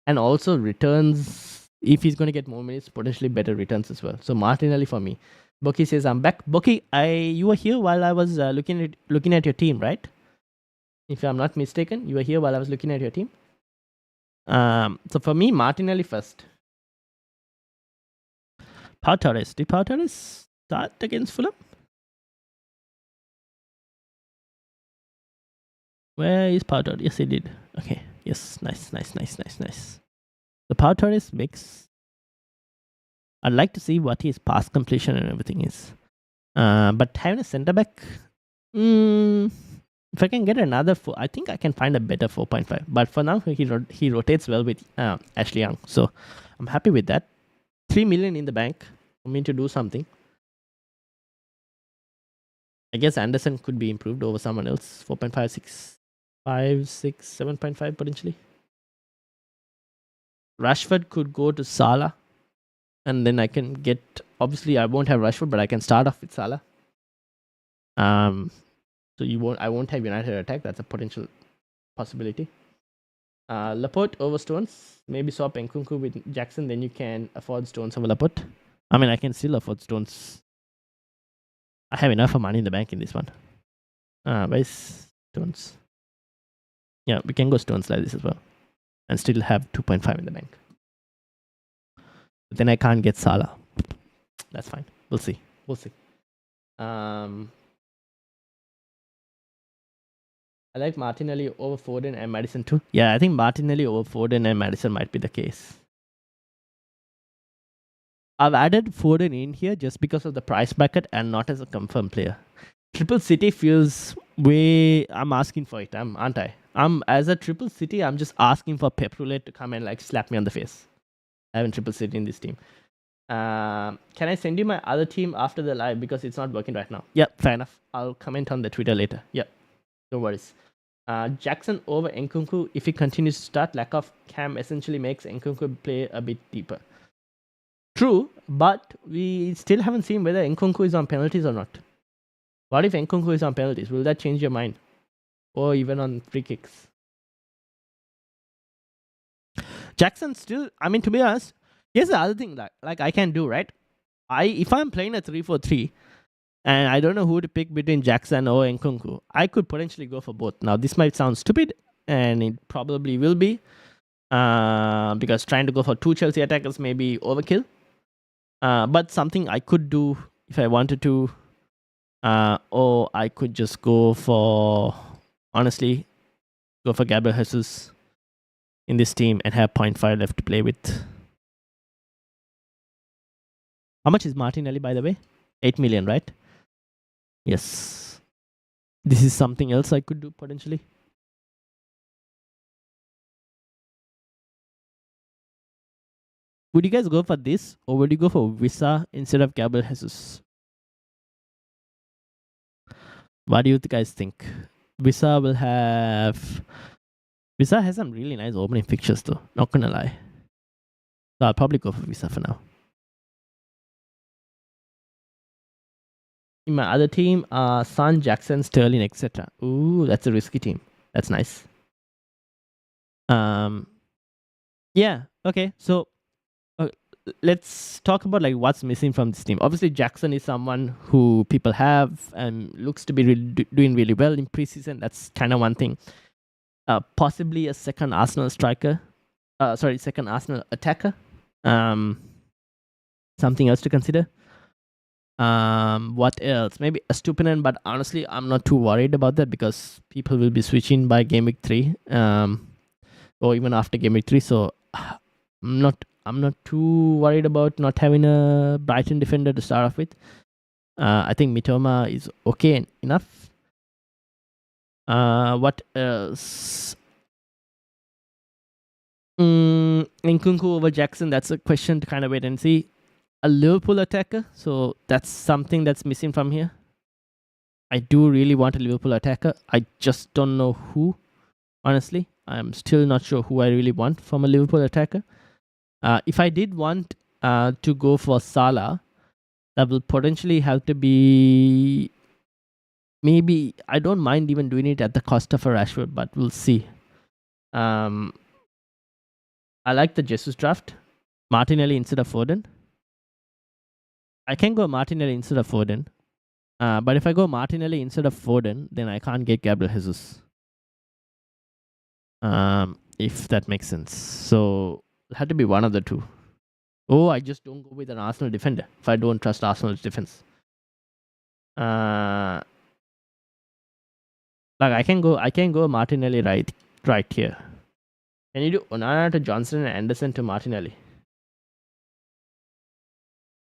And also returns, if he's going to get more minutes, potentially better returns as well. So Martinelli for me. Boki says, I'm back. Boki, you were here while I was looking at your team, right? If I'm not mistaken, you were here while I was looking at your team. So for me, Martinelli first. Pau Torres. Did Pau Torres start against Fulham? Where is Pau Torres? Yes, he did. Okay. Yes. Nice. The Pau Torres makes. I'd like to see what his pass completion and everything is. But having a centre back, if I can get another 4, I think I can find a better 4.5. But for now, he rotates well with Ashley Young. So I'm happy with that. 3 million in the bank for me to do something. I guess Anderson could be improved over someone else. 4.5, 6, 5, 6, 7.5 potentially. Rashford could go to Salah. And then I can get, obviously I won't have Rashford, but I can start off with Salah. So I won't have United attack. That's a potential possibility. Laporte over Stones. Maybe swap Nkunku with Jackson. Then you can afford Stones over Laporte. I mean, I can still afford Stones. I have enough money in the bank in this one. Where's Stones? Yeah, we can go Stones like this as well. And still have 2.5 in the bank. But then I can't get Salah. That's fine. We'll see. I like Martinelli over Foden and Maddison too. Yeah, I think Martinelli over Foden and Maddison might be the case. I've added Foden in here just because of the price bracket and not as a confirmed player. Triple City feels way. I'm asking for it, aren't I? As a Triple City, I'm just asking for Pep Roulette to come and like slap me on the face. I have a Triple City in this team. Can I send you my other team after the live because it's not working right now? Yep, fair enough. I'll comment on the Twitter later. Yep, no worries. Jackson over Nkunku. If he continues to start, lack of cam essentially makes Nkunku play a bit deeper. True, but we still haven't seen whether Nkunku is on penalties or not. What if Nkunku is on penalties? Will that change your mind? Or even on free kicks? Jackson still, I mean, to be honest, here's the other thing that like I can do, right? If I'm playing a 3-4-3 and I don't know who to pick between Jackson or Nkunku, I could potentially go for both. Now, this might sound stupid, and it probably will be, because trying to go for 2 Chelsea attackers may be overkill. But something I could do if I wanted to, or I could just go for, honestly, go for Gabriel Jesus in this team and have 0.5 left to play with. How much is Martinelli, by the way? 8 million, right? Yes. This is something else I could do potentially. Would you guys go for this, or would you go for Visa instead of Gabriel Jesus? What do you guys think? Visa has some really nice opening fixtures though, not gonna lie. So I'll probably go for Visa for now. In my other team, Son, Jackson, Sterling, etc. Ooh, that's a risky team. That's nice. Yeah, okay. So let's talk about like what's missing from this team. Obviously, Jackson is someone who people have and looks to be doing really well in preseason. That's kind of one thing. Possibly a second Arsenal striker. Second Arsenal attacker. Something else to consider. What else? Maybe a Stupinan, but honestly, I'm not too worried about that because people will be switching by game week 3, or even after game week 3. So I'm not too worried about not having a Brighton defender to start off with. I think Mitoma is okay enough. What else? Nkunku over Jackson. That's a question to kind of wait and see. A Liverpool attacker, so that's something that's missing from here. I do really want a Liverpool attacker. I just don't know who. Honestly, I'm still not sure who I really want from a Liverpool attacker. If I did want to go for Salah, that will potentially have to be. Maybe I don't mind even doing it at the cost of a Rashford, but we'll see. I like the Jesus draft. Martinelli instead of Foden. I can go Martinelli instead of Foden. But if I go Martinelli instead of Foden, then I can't get Gabriel Jesus. If that makes sense. So it had to be one of the two. Oh, I just don't go with an Arsenal defender if I don't trust Arsenal's defense. Like I can go Martinelli right here. Can you do Onana to Johnson and Anderson to Martinelli?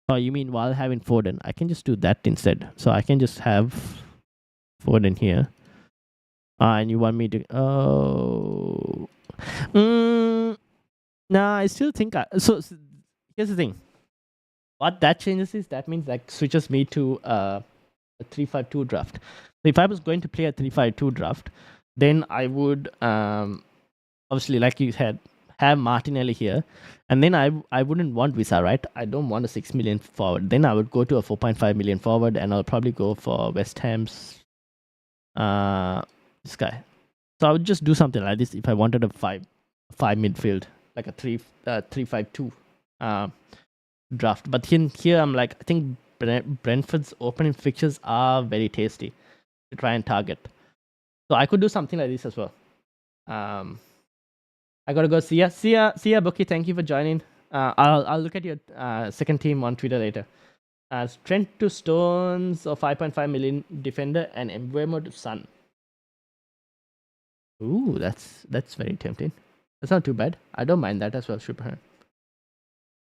Oh, you mean while having Foden? I can just do that instead. So I can just have Foden here. And you want me to? Oh, nah. I still think. So here's the thing. What that changes is that means that switches me to a 3-5-2 draft. So if I was going to play a 3-5-2 draft, then I would obviously, like you said, have Martinelli here, and then I wouldn't want Visa, right? I don't want a 6 million forward. Then I would go to a 4.5 million forward, and I'll probably go for West Ham's this guy. So I would just do something like this if I wanted a 5 midfield, like a 3-5-2 draft. But here I'm like, I think Brentford's opening fixtures are very tasty to try and target. So I could do something like this as well. I gotta go. See ya, Bookie. Thank you for joining. I'll look at your second team on Twitter later. Trent to Stones or 5.5 million defender and Mbeumo to Sun. Ooh, that's very tempting. That's not too bad. I don't mind that as well, Superhand.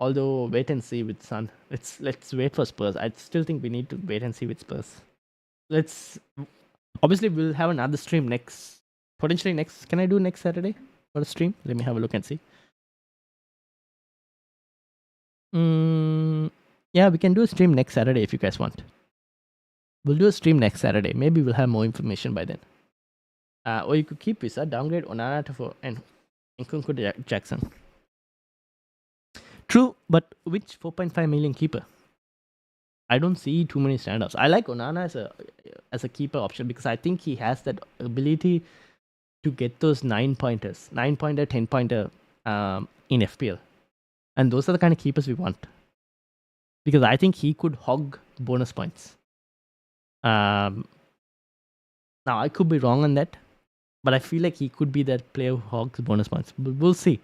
Although wait and see with Sun. Let's wait for Spurs. I still think we need to wait and see with Spurs. Obviously we'll have another stream potentially next. Can I do next Saturday for a stream? Let me have a look and see. Yeah, we can do a stream next Saturday if you guys want. We'll do a stream next Saturday. Maybe we'll have more information by then. Or you could keep Visa, downgrade Onana to 4 and Nkunku to Jackson. True, but which 4.5 million keeper? I don't see too many standouts. I like Onana as a keeper option because I think he has that ability to get those 9-pointer, 10-pointer in FPL. And those are the kind of keepers we want. Because I think he could hog bonus points. Now, I could be wrong on that. But I feel like he could be that player who hogs bonus points. But we'll see.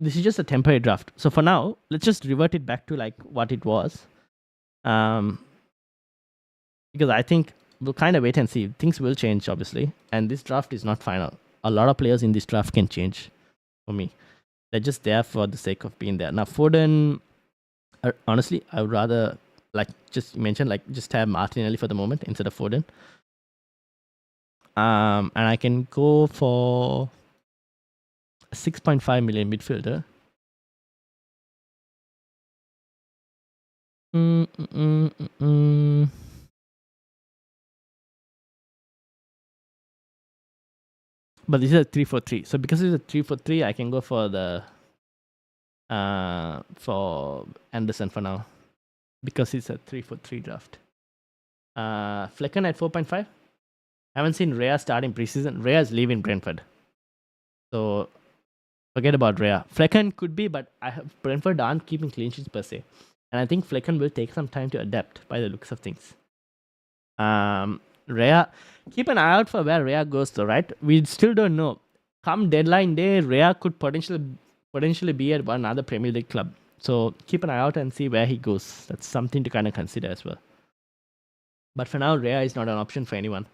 This is just a temporary draft. So for now, let's just revert it back to like what it was. Because I think we'll kind of wait and see. Things will change, obviously. And this draft is not final. A lot of players in this draft can change for me. They're just there for the sake of being there. Now, Foden, honestly, I would rather, like just mention, like just have Martinelli for the moment instead of Foden. And I can go for a 6.5 million midfielder. But this is a 3-4-3. So because it's a 3-4-3, I can go for the for Anderson for now. Because it's a 3-4-3 draft. Flecken at 4.5. I haven't seen Rhea start in preseason. Rhea's leaving Brentford. So forget about Rhea. Flecken could be, but Brentford aren't keeping clean sheets per se. And I think Flecken will take some time to adapt by the looks of things. Rhea, keep an eye out for where Rhea goes though, right? We still don't know. Come deadline day, Rhea could potentially be at one other Premier League club. So keep an eye out and see where he goes. That's something to kind of consider as well. But for now, rare is not an option for anyone.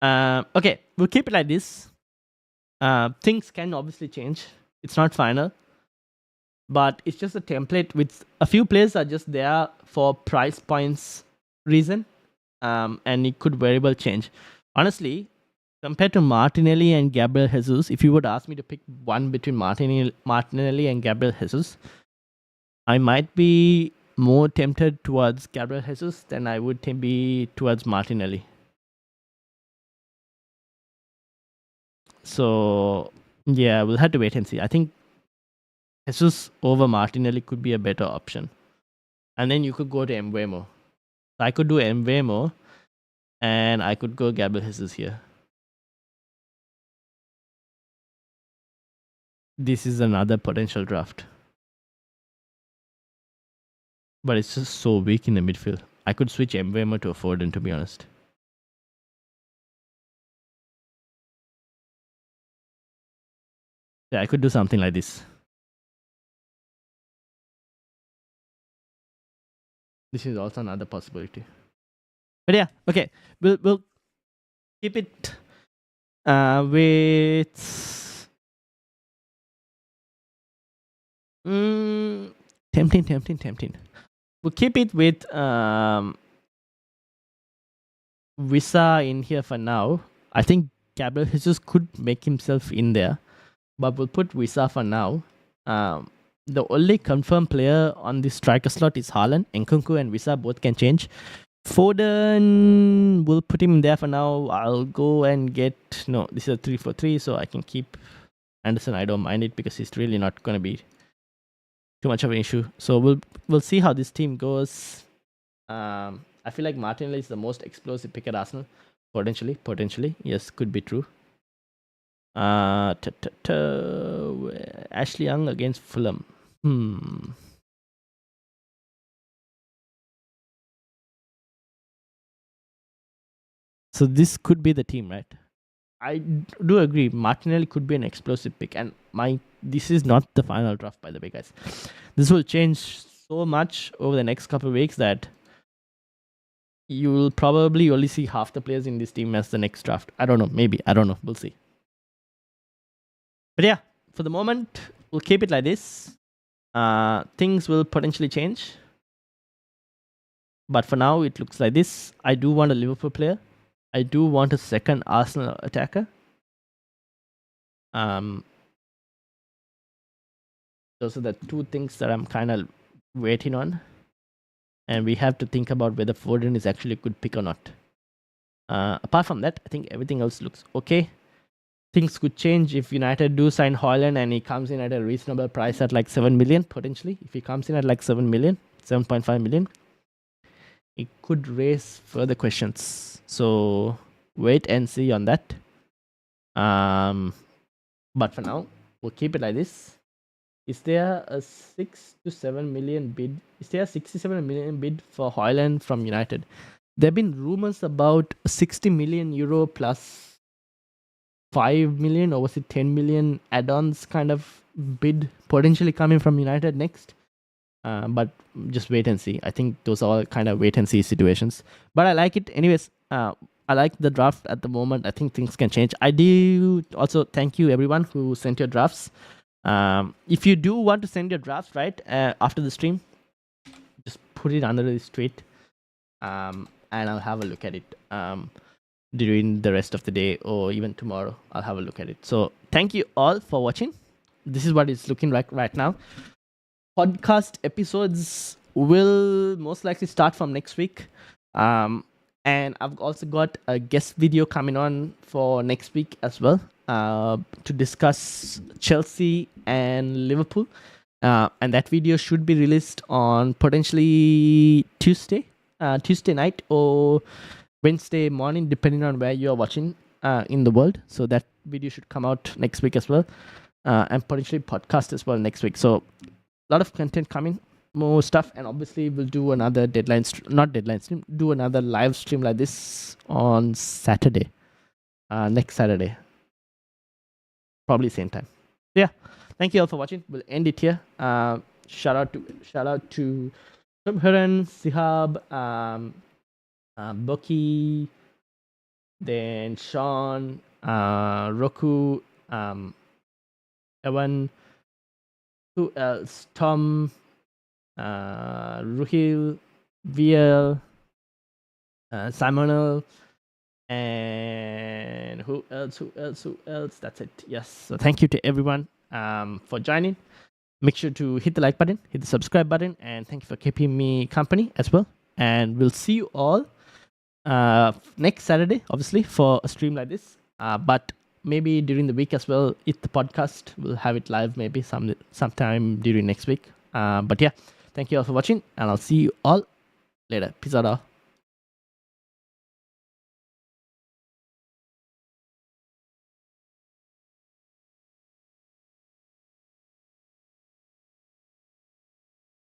Okay, we'll keep it like this. Things can obviously change. It's not final, but it's just a template with a few players are just there for price points reason, and it could very well change. Honestly, compared to Martinelli and Gabriel Jesus, if you would ask me to pick one between Martinelli and Gabriel Jesus, I might be more tempted towards Gabriel Jesus than I would be towards Martinelli. So yeah, we'll have to wait and see. I think Jesus over Martinelli could be a better option. And then you could go to Mbeumo. So I could do Mbeumo and I could go Gabriel Jesus here. This is another potential draft. But it's just so weak in the midfield. I could switch Mbeumo to a Foden, to be honest. Yeah, I could do something like this. This is also another possibility. But yeah, okay. We'll keep it with tempting. We'll keep it with Visa in here for now. I think Gabriel Jesus could make himself in there, but we'll put Visa for now. The only confirmed player on the striker slot is Haaland. Nkunku and Visa both can change. Foden, we'll put him there for now. I'll go and get... No, this is a 3-4-3, so I can keep Anderson. I don't mind it because he's really not going to be too much of an issue. So we'll see how this team goes. I feel like Martinelli is the most explosive pick at Arsenal. Potentially. Yes, could be true. Ashley Young against Fulham. So this could be the team, right? I do agree. Martinelli could be an explosive pick, and this is not the final draft, by the way, guys. This will change so much over the next couple of weeks that you will probably only see half the players in this team as the next draft. I don't know. Maybe. I don't know. We'll see. But yeah, for the moment, we'll keep it like this. Things will potentially change. But for now, it looks like this. I do want a Liverpool player. I do want a second Arsenal attacker. Those are the two things that I'm kind of waiting on. And we have to think about whether Foden is actually a good pick or not. Apart from that, I think everything else looks okay. Things could change if United do sign Haaland and he comes in at a reasonable price at like 7 million, potentially. If he comes in at like 7 million, 7.5 million, it could raise further questions. So wait and see on that. But for now, we'll keep it like this. Is there a 6 to 7 million bid? Is there a 67 million bid for Haaland from United? There have been rumors about 60 million euro plus 5 million or was it 10 million add-ons kind of bid potentially coming from United next. But just wait and see. I think those are all kind of wait and see situations. But I like it. Anyways, I like the draft at the moment. I think things can change. I do also thank you everyone who sent your drafts. If you do want to send your drafts, right, after the stream, just put it under this tweet. And I'll have a look at it during the rest of the day or even tomorrow. I'll have a look at it. So thank you all for watching. This is what it's looking like right now. Podcast episodes will most likely start from next week. And I've also got a guest video coming on for next week as well to discuss Chelsea and Liverpool. And that video should be released on potentially Tuesday night or Wednesday morning, depending on where you're watching in the world. So that video should come out next week as well. And potentially podcast as well next week. So a lot of content coming, more stuff, and obviously we'll do another do another live stream like this on Saturday, next Saturday, probably same time. Yeah, thank you all for watching. We'll end it here. shout out to Subharan, Sihab, Bucky, then Sean, Roku, Evan, who else? Tom, Ruhil, VL, Simonal, and who else? That's it. Yes. So thank you to everyone for joining. Make sure to hit the like button, hit the subscribe button, and thank you for keeping me company as well. And we'll see you all next Saturday, obviously, for a stream like this. But maybe during the week as well, if the podcast, we'll have it live maybe sometime during next week. But yeah, thank you all for watching, and I'll see you all later. Peace out all.